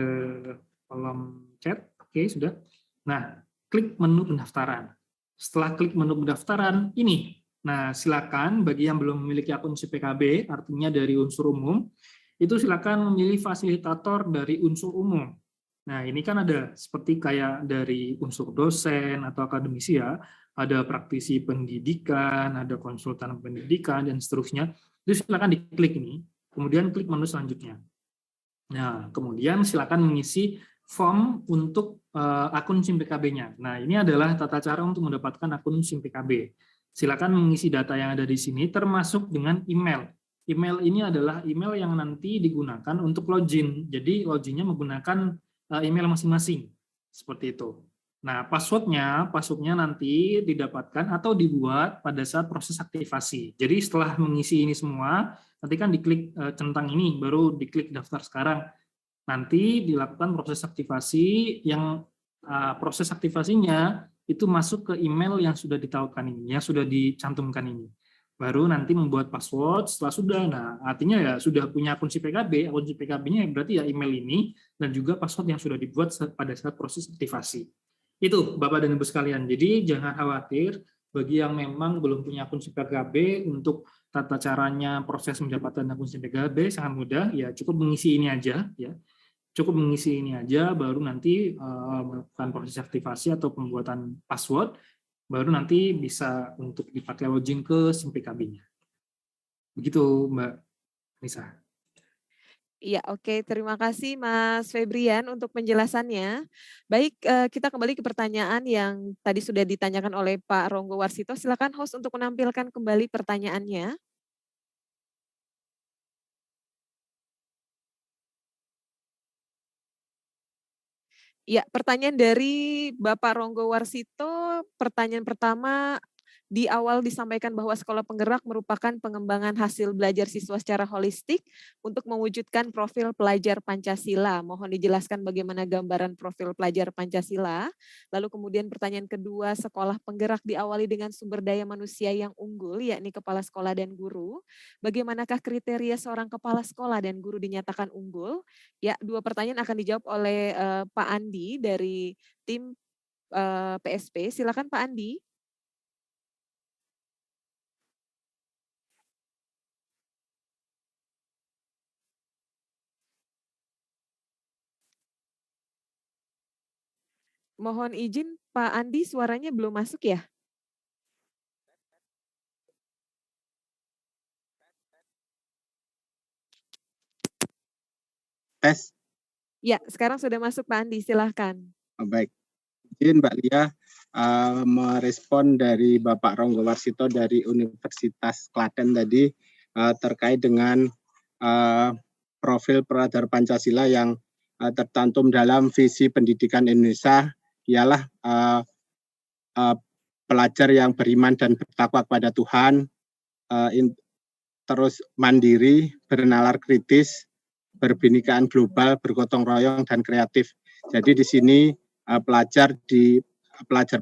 kolom chat. Oke, sudah. Nah, klik menu pendaftaran. Setelah klik menu pendaftaran, ini. Nah, silakan bagi yang belum memiliki akun CPKB, artinya dari unsur umum, itu silakan memilih fasilitator dari unsur umum. Nah, ini kan ada seperti kayak dari unsur dosen atau akademisi ya, ada praktisi pendidikan, ada konsultan pendidikan, dan seterusnya. Itu silakan diklik ini, kemudian klik menu selanjutnya. Nah, kemudian silakan mengisi form untuk akun SIM PKB-nya. Nah, ini adalah tata cara untuk mendapatkan akun SIM PKB. Silakan mengisi data yang ada di sini, termasuk dengan email. Email ini adalah email yang nanti digunakan untuk login. Jadi, loginnya menggunakan email masing-masing, seperti itu. Nah, passwordnya nanti didapatkan atau dibuat pada saat proses aktivasi. Jadi setelah mengisi ini semua, nanti kan diklik centang ini, baru diklik daftar sekarang. Nanti dilakukan proses aktivasi yang proses aktivasinya itu masuk ke email yang sudah ditautkan ini, yang sudah dicantumkan ini. Baru nanti membuat password setelah sudah. Nah, artinya ya sudah punya akun PKB, akun PKB-nya berarti ya email ini dan juga password yang sudah dibuat pada saat proses aktivasi. Itu Bapak dan Ibu sekalian. Jadi jangan khawatir bagi yang memang belum punya akun PKB untuk tata caranya proses mendapatkan akun PKB sangat mudah, ya cukup mengisi ini aja ya. Cukup mengisi ini aja baru nanti melakukan proses aktivasi atau pembuatan password, baru nanti bisa untuk dipakai login ke SIM PKB-nya. Begitu Mbak Nisa. Iya, oke. Terima kasih Mas Febrian untuk penjelasannya. Baik, kita kembali ke pertanyaan yang tadi sudah ditanyakan oleh Pak Ronggo Warsito. Silakan host untuk menampilkan kembali pertanyaannya. Ya, pertanyaan dari Bapak Ronggo Warsito, pertanyaan pertama, di awal disampaikan bahwa sekolah penggerak merupakan pengembangan hasil belajar siswa secara holistik untuk mewujudkan profil pelajar Pancasila. Mohon dijelaskan bagaimana gambaran profil pelajar Pancasila. Lalu kemudian pertanyaan kedua, sekolah penggerak diawali dengan sumber daya manusia yang unggul, yakni kepala sekolah dan guru. Bagaimanakah kriteria seorang kepala sekolah dan guru dinyatakan unggul? Ya, dua pertanyaan akan dijawab oleh Pak Andi dari tim PSP. Silakan Pak Andi. Mohon izin Pak Andi, suaranya belum masuk ya? Tes. Ya, sekarang sudah masuk Pak Andi, silahkan. Baik, izin Mbak Lia merespon dari Bapak Ronggo Warsito dari Universitas Klaten tadi terkait dengan profil pelajar Pancasila yang tercantum dalam visi pendidikan Indonesia ialah pelajar yang beriman dan bertakwa kepada Tuhan, terus mandiri, bernalar kritis, berbinikaan global, bergotong royong dan kreatif. Jadi di sini pelajar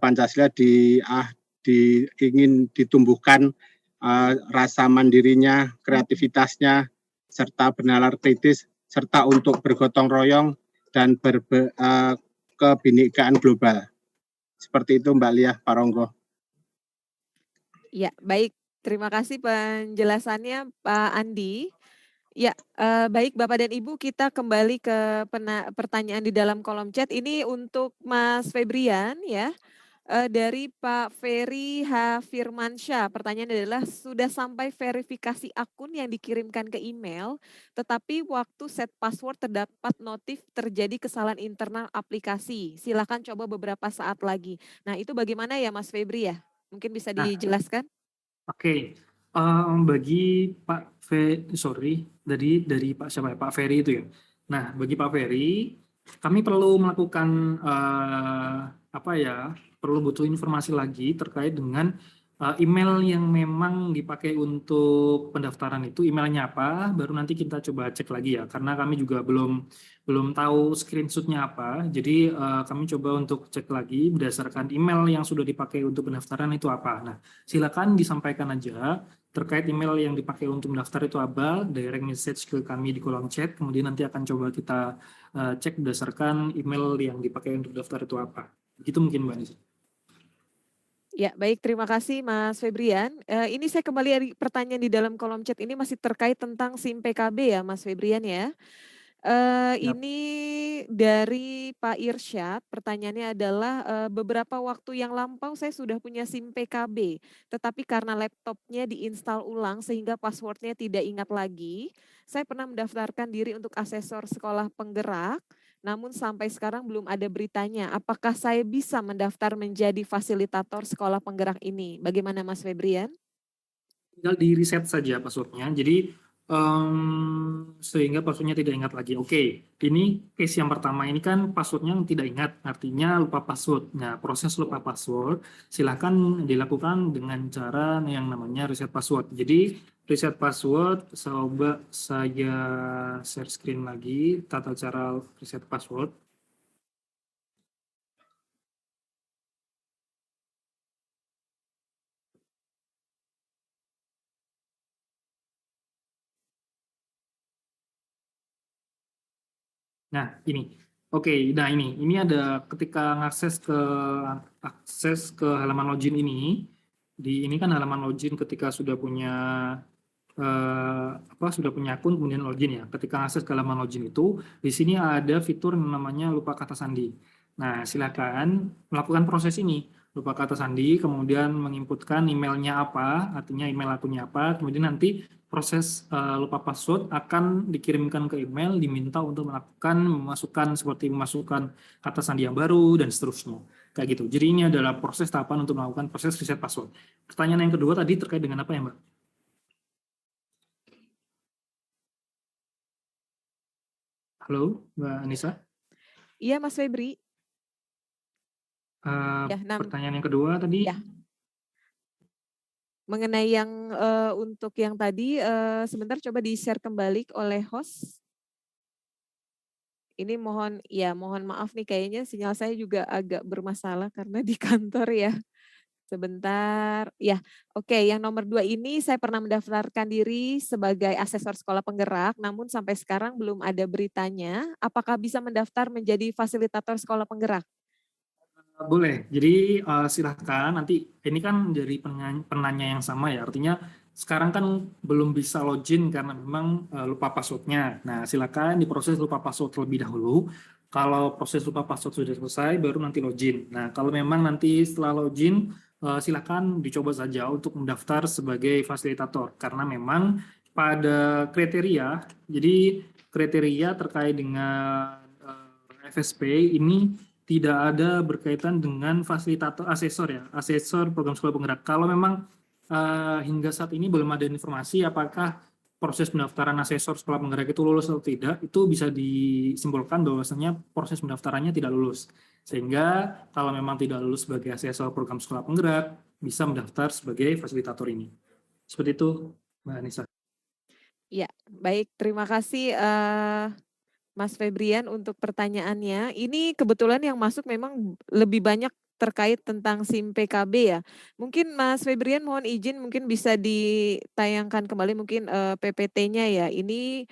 Pancasila ingin ditumbuhkan rasa mandirinya, kreativitasnya, serta bernalar kritis, serta untuk bergotong royong dan kebinekaan global. Seperti itu Mbak Lia, Pak Ronggo. Ya, baik. Terima kasih penjelasannya Pak Andi. Ya, baik Bapak dan Ibu, kita kembali ke pertanyaan di dalam kolom chat. Ini untuk Mas Febrian ya. Dari Pak Ferry H. Firmansyah, pertanyaan adalah sudah sampai verifikasi akun yang dikirimkan ke email, tetapi waktu set password terdapat notif terjadi kesalahan internal aplikasi. Silakan coba beberapa saat lagi. Nah, itu bagaimana ya Mas Febri ya? Mungkin bisa Nah, dijelaskan? Oke, bagi Pak sorry, dari Pak siapa ya? Pak Ferry itu ya. Nah, bagi Pak Ferry, kami perlu melakukan apa ya? Perlu butuh informasi lagi terkait dengan email yang memang dipakai untuk pendaftaran itu emailnya apa. Baru nanti kita coba cek lagi ya, karena kami juga belum tahu screenshotnya apa. Jadi kami coba untuk cek lagi berdasarkan email yang sudah dipakai untuk pendaftaran itu apa. Nah, silakan disampaikan aja terkait email yang dipakai untuk mendaftar itu apa, direct message ke kami di kolom chat, kemudian nanti akan coba kita cek berdasarkan email yang dipakai untuk daftar itu apa. Begitu mungkin Mbak Nisa. Ya, baik. Terima kasih Mas Febrian. Ini saya kembali pertanyaan di dalam kolom chat ini masih terkait tentang SIM PKB ya Mas Febrian ya. Ini dari Pak Irsyad, pertanyaannya adalah beberapa waktu yang lampau saya sudah punya SIM PKB, tetapi karena laptopnya diinstal ulang sehingga passwordnya tidak ingat lagi, saya pernah mendaftarkan diri untuk asesor sekolah penggerak, namun sampai sekarang belum ada beritanya. Apakah saya bisa mendaftar menjadi fasilitator sekolah penggerak ini? Bagaimana Mas Febrian? Tinggal di reset saja passwordnya. Jadi sehingga passwordnya tidak ingat lagi. Oke, ini case yang pertama ini kan passwordnya tidak ingat, artinya lupa password. Nah, proses lupa password silahkan dilakukan dengan cara yang namanya reset password. Jadi reset password, coba saya share screen lagi tata cara reset password. Nah, ini. Oke, nah ini ada ketika akses ke halaman login ini, ini kan halaman login ketika sudah punya sudah punya akun kemudian login ya. Ketika akses ke halaman login itu, di sini ada fitur yang namanya lupa kata sandi. Nah, silakan melakukan proses ini. Lupa kata sandi, kemudian menginputkan emailnya apa, artinya email akunnya apa, kemudian nanti proses lupa password akan dikirimkan ke email, diminta untuk memasukkan seperti memasukkan kata sandi yang baru dan seterusnya. Kayak gitu. Jadi ini adalah proses tahapan untuk melakukan proses reset password. Pertanyaan yang kedua tadi terkait dengan apa ya, Mbak? Halo, Mbak Anissa. Iya, Mas Febri. Pertanyaan yang kedua tadi. Ya. Mengenai yang untuk yang tadi, sebentar coba di-share kembali oleh host. Ini mohon maaf nih kayaknya sinyal saya juga agak bermasalah karena di kantor ya. Sebentar, ya oke, yang nomor 2 ini saya pernah mendaftarkan diri sebagai asesor sekolah penggerak, namun sampai sekarang belum ada beritanya. Apakah bisa mendaftar menjadi fasilitator sekolah penggerak? Boleh, jadi silahkan nanti, ini kan dari penanya yang sama ya, artinya sekarang kan belum bisa login karena memang lupa passwordnya. Nah, silakan diproses lupa password terlebih dahulu. Kalau proses lupa password sudah selesai, baru nanti login. Nah, kalau memang nanti setelah login, silakan dicoba saja untuk mendaftar sebagai fasilitator. Karena memang pada kriteria, jadi kriteria terkait dengan FSP ini tidak ada berkaitan dengan fasilitator asesor program sekolah penggerak. Kalau memang hingga saat ini belum ada informasi apakah proses pendaftaran asesor sekolah penggerak itu lulus atau tidak, itu bisa disimpulkan bahwasanya proses pendaftarannya tidak lulus. Sehingga kalau memang tidak lulus sebagai asesor program sekolah penggerak, bisa mendaftar sebagai fasilitator ini. Seperti itu, Mbak Anissa. Ya, baik. Terima kasih Mas Febrian untuk pertanyaannya. Ini kebetulan yang masuk memang lebih banyak terkait tentang SIM PKB ya. Mungkin Mas Febrian mohon izin mungkin bisa ditayangkan kembali mungkin PPT-nya ya. Ini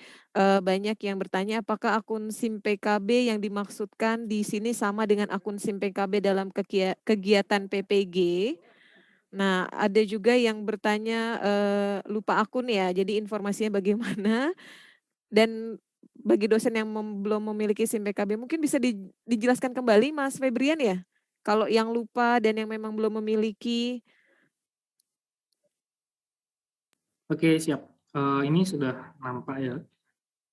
banyak yang bertanya apakah akun SIM PKB yang dimaksudkan di sini sama dengan akun SIM PKB dalam kegiatan PPG. Nah, ada juga yang bertanya lupa akun ya. Jadi informasinya bagaimana? Dan bagi dosen yang belum memiliki SIM PKB, mungkin bisa dijelaskan kembali Mas Febrian ya? Kalau yang lupa dan yang memang belum memiliki. Oke, siap. Ini sudah nampak ya.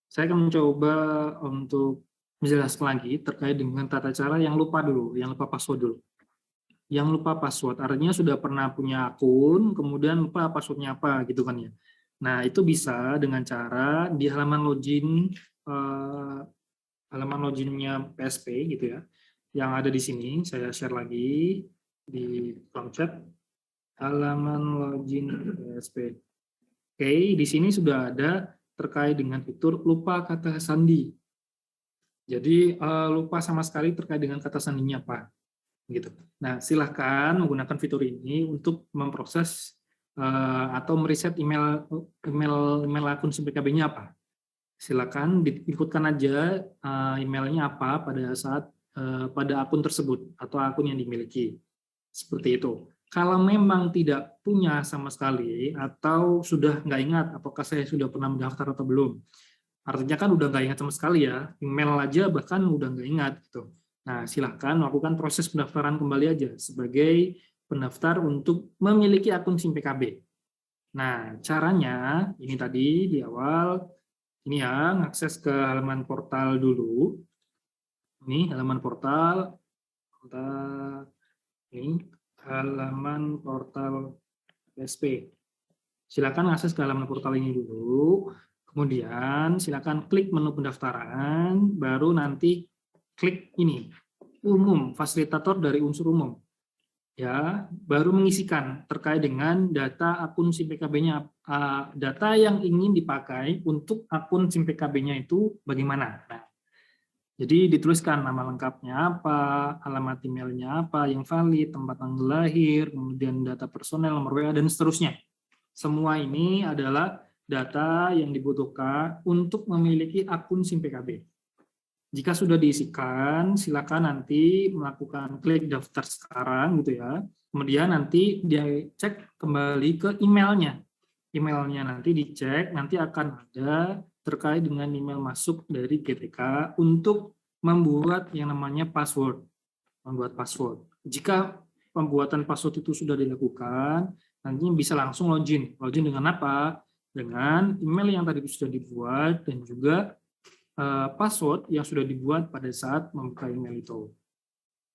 Saya akan mencoba untuk menjelaskan lagi terkait dengan tata cara yang lupa dulu, yang lupa password dulu. Yang lupa password, artinya sudah pernah punya akun, kemudian lupa passwordnya apa, gitu kan ya. Nah, itu bisa dengan cara di halaman login, halaman loginnya PSP gitu ya, yang ada di sini, saya share lagi di kolom chat, halaman login PSP. Oke, di sini sudah ada terkait dengan fitur lupa kata sandi. Jadi lupa sama sekali terkait dengan kata sandinya apa, gitu. Nah, silahkan menggunakan fitur ini untuk memproses atau mereset email akun SIM-PKB-nya apa. Silakan diikutkan aja emailnya apa pada saat pada akun tersebut atau akun yang dimiliki. Seperti itu. Kalau memang tidak punya sama sekali atau sudah nggak ingat apakah saya sudah pernah mendaftar atau belum, artinya kan udah nggak ingat sama sekali ya, email aja bahkan udah nggak ingat gitu. Nah, silahkan lakukan proses pendaftaran kembali aja sebagai pendaftar untuk memiliki akun SIM PKB. Nah, caranya ini tadi di awal, ini ya, akses ke halaman portal dulu. Ini halaman portal, ini halaman portal PSP. Silakan akses ke halaman portal ini dulu. Kemudian silakan klik menu pendaftaran, baru nanti klik ini umum, fasilitator dari unsur umum. Ya, baru mengisikan terkait dengan data akun SIM PKB-nya, data yang ingin dipakai untuk akun SIM PKB-nya itu bagaimana. Nah, jadi dituliskan nama lengkapnya apa, alamat emailnya apa yang valid, tempat tanggal lahir, kemudian data personel, nomor WA, dan seterusnya. Semua ini adalah data yang dibutuhkan untuk memiliki akun SIM PKB. Jika sudah diisikan, silakan nanti melakukan klik daftar sekarang gitu ya. Kemudian nanti dia cek kembali ke emailnya. Emailnya nanti dicek, nanti akan ada terkait dengan email masuk dari GTK untuk membuat yang namanya password. Membuat password. Jika pembuatan password itu sudah dilakukan, nantinya bisa langsung login. Login dengan apa? Dengan email yang tadi sudah dibuat dan juga password yang sudah dibuat pada saat membuka email itu.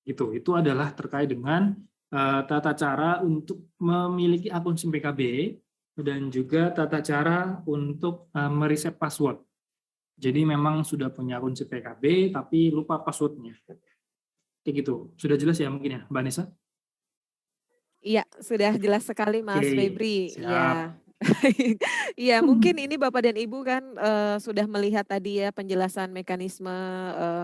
Itu adalah terkait dengan tata cara untuk memiliki akun SIM PKB dan juga tata cara untuk mereset password. Jadi memang sudah punya akun SIM PKB tapi lupa passwordnya. Kayak gitu. Sudah jelas ya mungkin ya, Mbak Nisa? Iya, sudah jelas sekali Mas Febri. Iya. Siap. Iya, mungkin ini Bapak dan Ibu kan sudah melihat tadi ya penjelasan mekanisme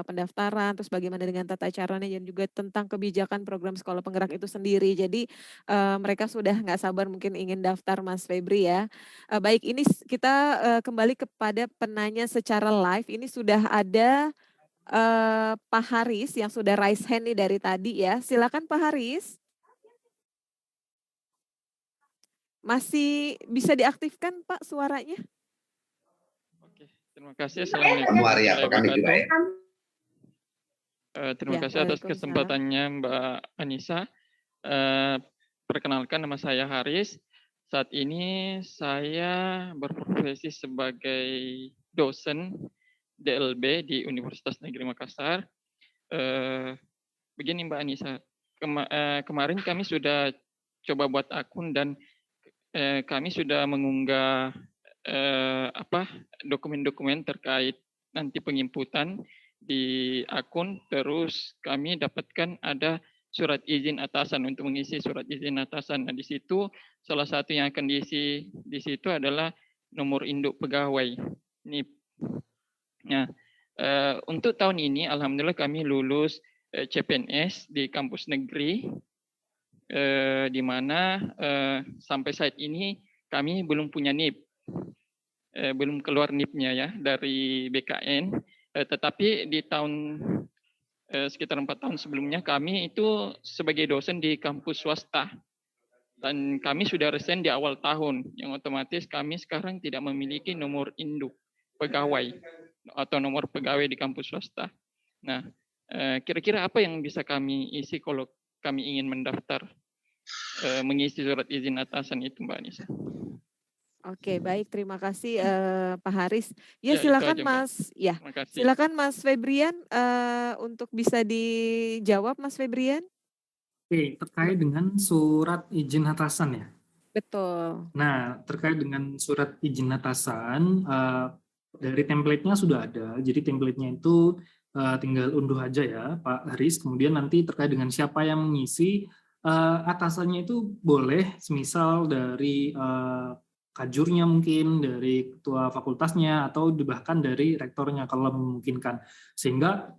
pendaftaran, terus bagaimana dengan tata caranya dan juga tentang kebijakan program sekolah penggerak itu sendiri. Jadi mereka sudah nggak sabar mungkin ingin daftar Mas Febri ya. Baik, ini kita kembali kepada penanya secara live. Ini sudah ada Pak Haris yang sudah raise hand nih dari tadi ya. Silakan Pak Haris. Masih bisa diaktifkan Pak suaranya? Oke, terima kasih. Assalamualaikum warahmatullahi wabarakatuh. Terima kasih atas kesempatannya Mbak Anissa. Perkenalkan nama saya Haris. Saat ini saya berprofesi sebagai dosen DLB di Universitas Negeri Makassar. Begini Mbak Anissa, kemarin kami sudah coba buat akun dan kami sudah mengunggah dokumen-dokumen terkait nanti penginputan di akun, terus kami dapatkan ada surat izin atasan untuk mengisi surat izin atasan. Nah, di situ salah satu yang akan diisi di situ adalah nomor induk pegawai NIP. Nah, untuk tahun ini alhamdulillah kami lulus CPNS di kampus negeri, di mana sampai saat ini kami belum punya NIP. Belum keluar NIP-nya ya dari BKN, tetapi di tahun sekitar 4 tahun sebelumnya kami itu sebagai dosen di kampus swasta dan kami sudah resign di awal tahun, yang otomatis kami sekarang tidak memiliki nomor induk pegawai atau nomor pegawai di kampus swasta. Nah, Kira-kira apa yang bisa kami isi kalau kami ingin mendaftar mengisi surat izin atasan itu, Mbak Anissa? Oke, baik, terima kasih Pak Haris. Ya, Ya, itu silakan aja, Mbak. Mas. Ya, Terima kasih. silakan Mas Febrian untuk bisa dijawab, Mas Febrian. Oke, terkait dengan surat izin atasan ya. Betul. Nah, terkait dengan surat izin atasan, dari template-nya sudah ada. Jadi template-nya itu tinggal unduh aja ya, Pak Haris. Kemudian nanti terkait dengan siapa yang mengisi, atasannya itu boleh semisal dari kajurnya mungkin, dari ketua fakultasnya, atau bahkan dari rektornya kalau memungkinkan. Sehingga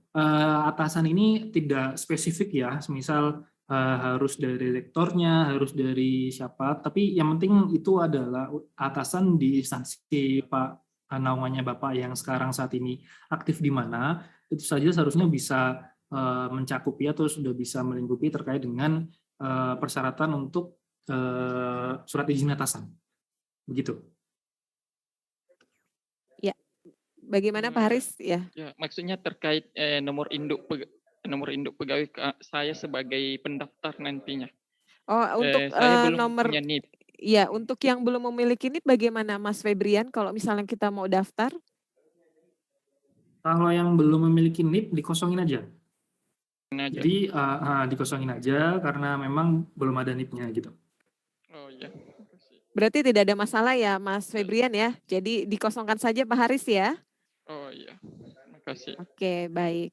atasan ini tidak spesifik ya, semisal harus dari rektornya, harus dari siapa, tapi yang penting itu adalah atasan di instansi Pak naungannya Bapak yang sekarang saat ini aktif di mana, itu saja seharusnya bisa mencakupi atau sudah bisa melingkupi terkait dengan persyaratan untuk surat izin atasan. Begitu. Ya, bagaimana Pak Haris? Ya. Ya, maksudnya terkait nomor induk pegawai saya sebagai pendaftar nantinya. Oh, untuk saya belum nomor punya NIP. ya, untuk yang belum memiliki NIP bagaimana Mas Febrian kalau misalnya kita mau daftar? Kalau yang belum memiliki NIP dikosongin aja. Aja. Jadi dikosongin aja karena memang belum ada NIP-nya gitu. Oh iya. Berarti tidak ada masalah ya Mas Febrian ya. Jadi dikosongkan saja Pak Haris ya. Oh iya. Terima kasih. Oke, baik.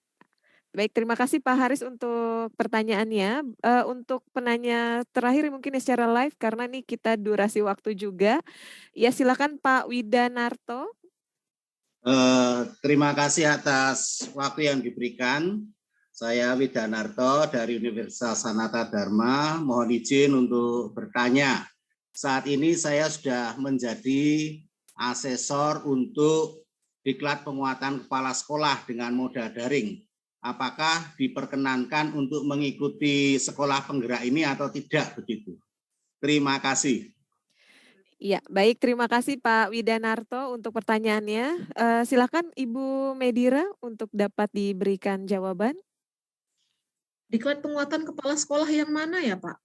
Baik, terima kasih Pak Haris untuk pertanyaannya. Untuk penanya terakhir mungkin secara live karena nih kita durasi waktu juga. Ya, silakan Pak Widanarto. Terima kasih atas waktu yang diberikan. Saya Widanarto dari Universitas Sanata Dharma. Mohon izin untuk bertanya. Saat ini saya sudah menjadi asesor untuk diklat penguatan kepala sekolah dengan moda daring. Apakah diperkenankan untuk mengikuti sekolah penggerak ini atau tidak begitu? Terima kasih. Ya, baik. Terima kasih Pak Widanarto untuk pertanyaannya. Silakan Ibu Medira untuk dapat diberikan jawaban. Diklat penguatan kepala sekolah yang mana ya, Pak?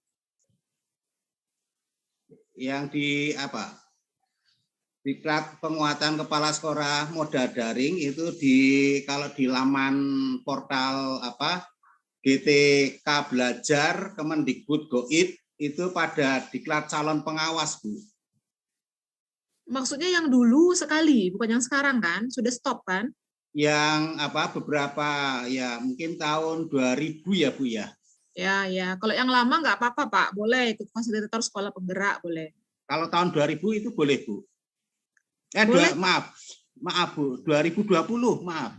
Yang di apa? Diklat penguatan kepala sekolah moda daring itu kalau di laman portal GTK Belajar Kemendikbud.go.id itu pada diklat calon pengawas, Bu. Maksudnya yang dulu sekali, bukan yang sekarang kan? Sudah stop kan? Yang beberapa ya mungkin tahun 2000 ya, Bu ya. Ya. Kalau yang lama nggak apa-apa, Pak. Boleh ikut fasilitator sekolah penggerak, boleh. Kalau tahun 2000 itu boleh, Bu. Boleh. Maaf, Bu. 2020, maaf.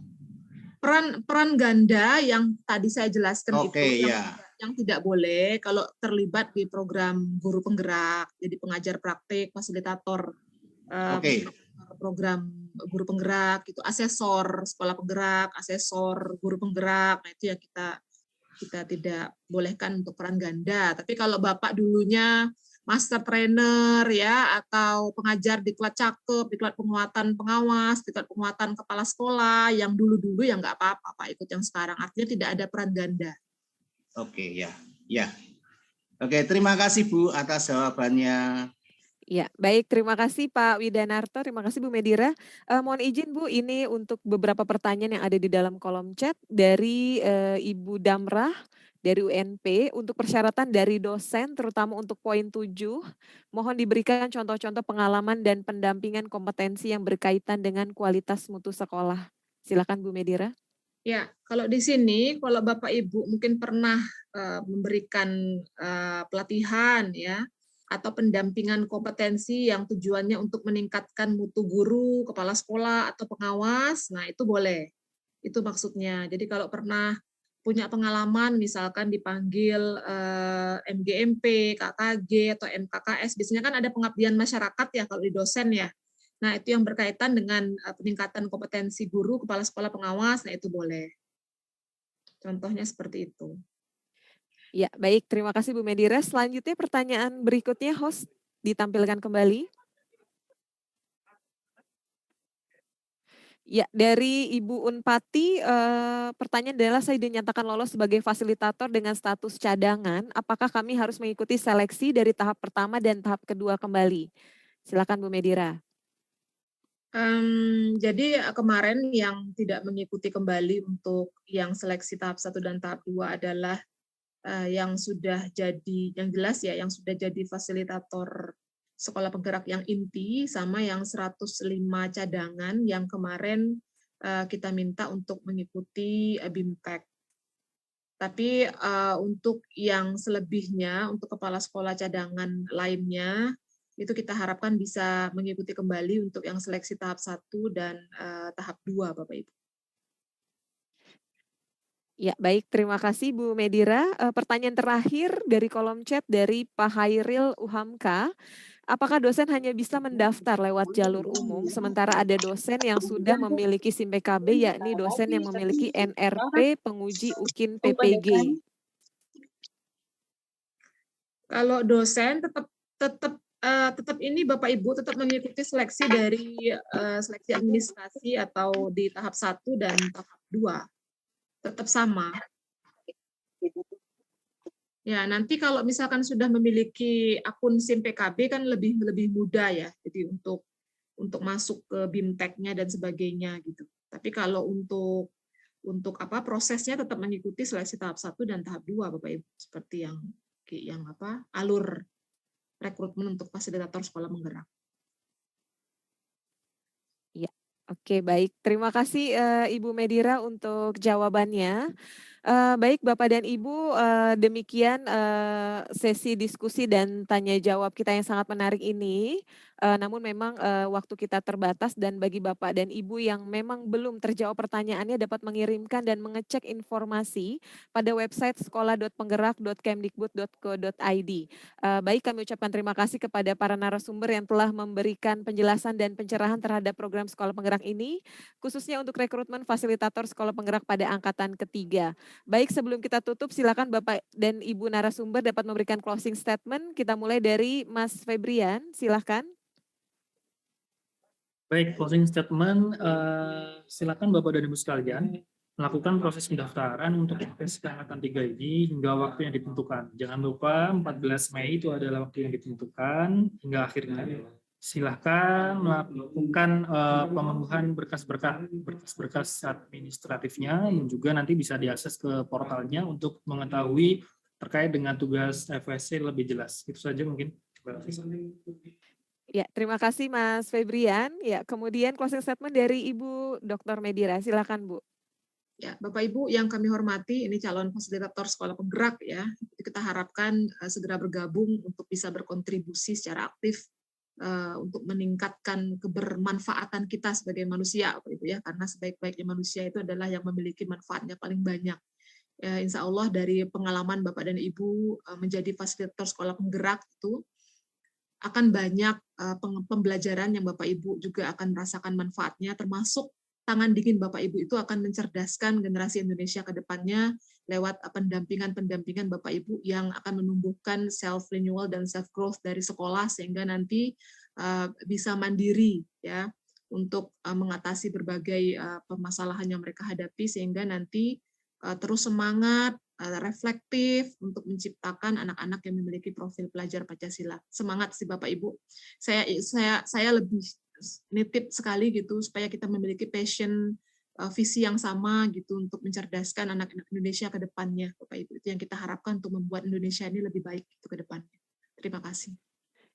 Peran ganda yang tadi saya jelaskan itu ya. yang tidak boleh kalau terlibat di program guru penggerak, jadi pengajar praktik, fasilitator program guru penggerak, itu asesor sekolah penggerak, asesor guru penggerak. Nah, itu ya kita tidak bolehkan untuk peran ganda. Tapi kalau Bapak dulunya master trainer ya, atau pengajar diklat cakep, diklat penguatan pengawas, diklat penguatan kepala sekolah, yang dulu-dulu ya nggak apa-apa Pak ikut yang sekarang. Artinya tidak ada peran ganda. Oke, ya. Oke, terima kasih Bu atas jawabannya. Ya, baik. Terima kasih Pak Widanarto. Terima kasih Bu Medira. Mohon izin Bu, ini untuk beberapa pertanyaan yang ada di dalam kolom chat dari Ibu Damrah dari UNP untuk persyaratan dari dosen, terutama untuk poin 7. Mohon diberikan contoh-contoh pengalaman dan pendampingan kompetensi yang berkaitan dengan kualitas mutu sekolah. Silakan Bu Medira. Ya, kalau di sini, kalau Bapak Ibu mungkin pernah memberikan pelatihan ya, atau pendampingan kompetensi yang tujuannya untuk meningkatkan mutu guru, kepala sekolah, atau pengawas, nah itu boleh. Itu maksudnya. Jadi kalau pernah punya pengalaman, misalkan dipanggil MGMP, KKG, atau MKKS, biasanya kan ada pengabdian masyarakat ya kalau di dosen ya. Nah itu yang berkaitan dengan peningkatan kompetensi guru, kepala sekolah, pengawas, nah itu boleh. Contohnya seperti itu. Ya, baik. Terima kasih Bu Medira. Selanjutnya pertanyaan berikutnya, host ditampilkan kembali. Ya, dari Ibu Unpati, pertanyaan adalah saya dinyatakan lolos sebagai fasilitator dengan status cadangan. Apakah kami harus mengikuti seleksi dari tahap pertama dan tahap kedua kembali? Silakan Bu Medira. Jadi kemarin yang tidak mengikuti kembali untuk yang seleksi tahap 1 dan tahap 2 adalah yang sudah jadi, yang jelas ya, yang sudah jadi fasilitator sekolah penggerak yang inti sama yang 105 cadangan yang kemarin kita minta untuk mengikuti BIMTEK. Tapi untuk yang selebihnya, untuk kepala sekolah cadangan lainnya, itu kita harapkan bisa mengikuti kembali untuk yang seleksi tahap 1 dan tahap 2, Bapak Ibu. Ya, baik. Terima kasih Bu Medira. Pertanyaan terakhir dari kolom chat dari Pak Hairil Uhamka. Apakah dosen hanya bisa mendaftar lewat jalur umum, sementara ada dosen yang sudah memiliki SIM PKB, yakni dosen yang memiliki NRP penguji UKIN PPG? Kalau dosen tetap ini Bapak Ibu tetap mengikuti seleksi dari seleksi administrasi atau di tahap 1 dan tahap 2. Tetap sama. Ya, nanti kalau misalkan sudah memiliki akun SIM PKB kan lebih mudah ya. Jadi untuk masuk ke BIMTEK-nya dan sebagainya gitu. Tapi kalau untuk prosesnya tetap mengikuti seleksi tahap 1 dan tahap 2 Bapak Ibu, seperti yang alur rekrutmen untuk fasilitator sekolah penggerak. Ya, oke, baik. Terima kasih Ibu Medira untuk jawabannya. Baik Bapak dan Ibu, demikian sesi diskusi dan tanya jawab kita yang sangat menarik ini. Namun memang waktu kita terbatas dan bagi Bapak dan Ibu yang memang belum terjawab pertanyaannya dapat mengirimkan dan mengecek informasi pada website sekolah.penggerak.kemdikbud.go.id. Baik, kami ucapkan terima kasih kepada para narasumber yang telah memberikan penjelasan dan pencerahan terhadap program Sekolah Penggerak ini, khususnya untuk rekrutmen fasilitator Sekolah Penggerak pada angkatan ketiga. Baik, sebelum kita tutup, silakan Bapak dan Ibu narasumber dapat memberikan closing statement. Kita mulai dari Mas Febrian, silakan. Baik, closing statement, silakan Bapak dan Ibu sekalian melakukan proses pendaftaran untuk SK Angkatan 3 ini hingga waktu yang ditentukan. Jangan lupa 14 Mei itu adalah waktu yang ditentukan hingga akhirnya. Silahkan melakukan pemenuhan berkas-berkas administratifnya yang juga nanti bisa diakses ke portalnya untuk mengetahui terkait dengan tugas FSC lebih jelas. Itu saja mungkin. Ya, terima kasih Mas Febrian. Ya, kemudian closing statement dari Ibu Dr. Medira. Silakan Bu. Ya, Bapak Ibu yang kami hormati, ini calon fasilitator sekolah penggerak ya. Kita harapkan segera bergabung untuk bisa berkontribusi secara aktif untuk meningkatkan kebermanfaatan kita sebagai manusia, ya, karena sebaik-baiknya manusia itu adalah yang memiliki manfaatnya paling banyak. Ya, insya Allah dari pengalaman Bapak dan Ibu menjadi fasilitator sekolah penggerak itu akan banyak pembelajaran yang Bapak Ibu juga akan merasakan manfaatnya, termasuk tangan dingin Bapak Ibu itu akan mencerdaskan generasi Indonesia ke depannya lewat pendampingan Bapak Ibu yang akan menumbuhkan self-renewal dan self-growth dari sekolah sehingga nanti bisa mandiri ya untuk mengatasi berbagai permasalahan yang mereka hadapi sehingga nanti terus semangat, reflektif untuk menciptakan anak-anak yang memiliki profil pelajar Pancasila. Semangat sih Bapak Ibu. Saya lebih nitip sekali gitu supaya kita memiliki passion, visi yang sama gitu untuk mencerdaskan anak-anak Indonesia ke depannya, Bapak Ibu. Itu yang kita harapkan untuk membuat Indonesia ini lebih baik itu ke depannya. Terima kasih.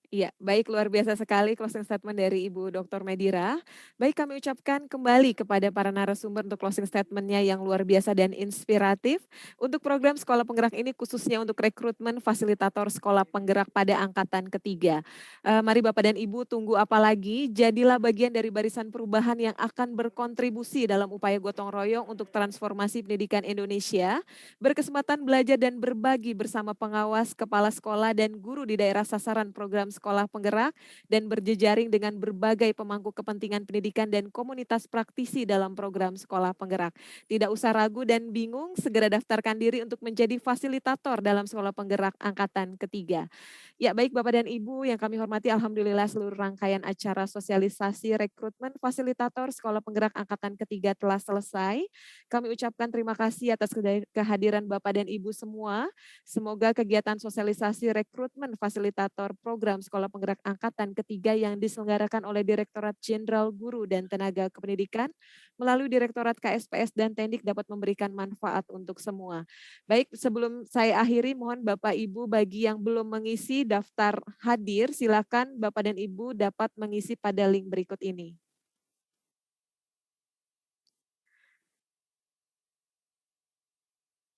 Iya, baik, luar biasa sekali closing statement dari Ibu Dr. Medira. Baik, kami ucapkan kembali kepada para narasumber untuk closing statement-nya yang luar biasa dan inspiratif. Untuk program Sekolah Penggerak ini khususnya untuk rekrutmen fasilitator sekolah penggerak pada angkatan ketiga. Mari Bapak dan Ibu tunggu apa lagi, jadilah bagian dari barisan perubahan yang akan berkontribusi dalam upaya gotong royong untuk transformasi pendidikan Indonesia, berkesempatan belajar dan berbagi bersama pengawas, kepala sekolah, dan guru di daerah sasaran program sekolah penggerak dan berjejaring dengan berbagai pemangku kepentingan pendidikan dan komunitas praktisi dalam program sekolah penggerak. Tidak usah ragu dan bingung, segera daftarkan diri untuk menjadi fasilitator dalam sekolah penggerak angkatan ketiga. Ya, baik Bapak dan Ibu yang kami hormati, alhamdulillah seluruh rangkaian acara sosialisasi rekrutmen fasilitator sekolah penggerak angkatan ketiga telah selesai. Kami ucapkan terima kasih atas kehadiran Bapak dan Ibu semua. Semoga kegiatan sosialisasi rekrutmen fasilitator program sekolah penggerak angkatan ketiga yang diselenggarakan oleh Direktorat Jenderal Guru dan Tenaga Kependidikan melalui Direktorat KSPS dan Tendik dapat memberikan manfaat untuk semua. Baik, sebelum saya akhiri, mohon Bapak Ibu bagi yang belum mengisi daftar hadir, silakan Bapak dan Ibu dapat mengisi pada link berikut ini.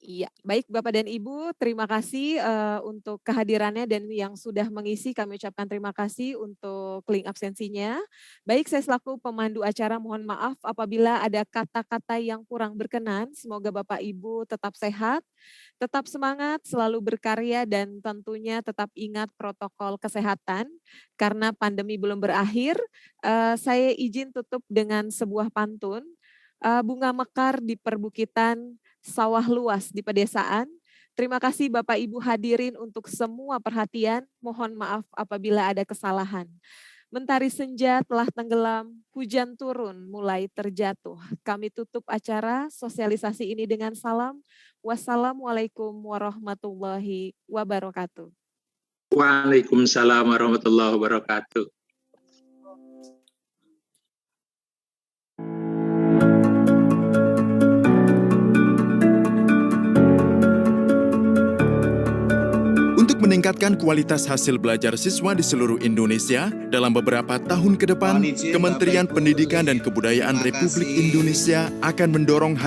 Iya, baik Bapak dan Ibu, terima kasih untuk kehadirannya dan yang sudah mengisi kami ucapkan terima kasih untuk link absensinya. Baik, saya selaku pemandu acara mohon maaf apabila ada kata-kata yang kurang berkenan. Semoga Bapak Ibu tetap sehat, tetap semangat, selalu berkarya dan tentunya tetap ingat protokol kesehatan karena pandemi belum berakhir. Saya izin tutup dengan sebuah pantun. Bunga mekar di perbukitan, sawah luas di pedesaan. Terima kasih Bapak Ibu hadirin untuk semua perhatian. Mohon maaf apabila ada kesalahan. Mentari senja telah tenggelam, hujan turun mulai terjatuh. Kami tutup acara sosialisasi ini dengan salam. Wassalamualaikum warahmatullahi wabarakatuh. Waalaikumsalam warahmatullahi wabarakatuh. Meningkatkan kualitas hasil belajar siswa di seluruh Indonesia dalam beberapa tahun ke depan, Kementerian Pendidikan dan Kebudayaan Republik Indonesia akan mendorong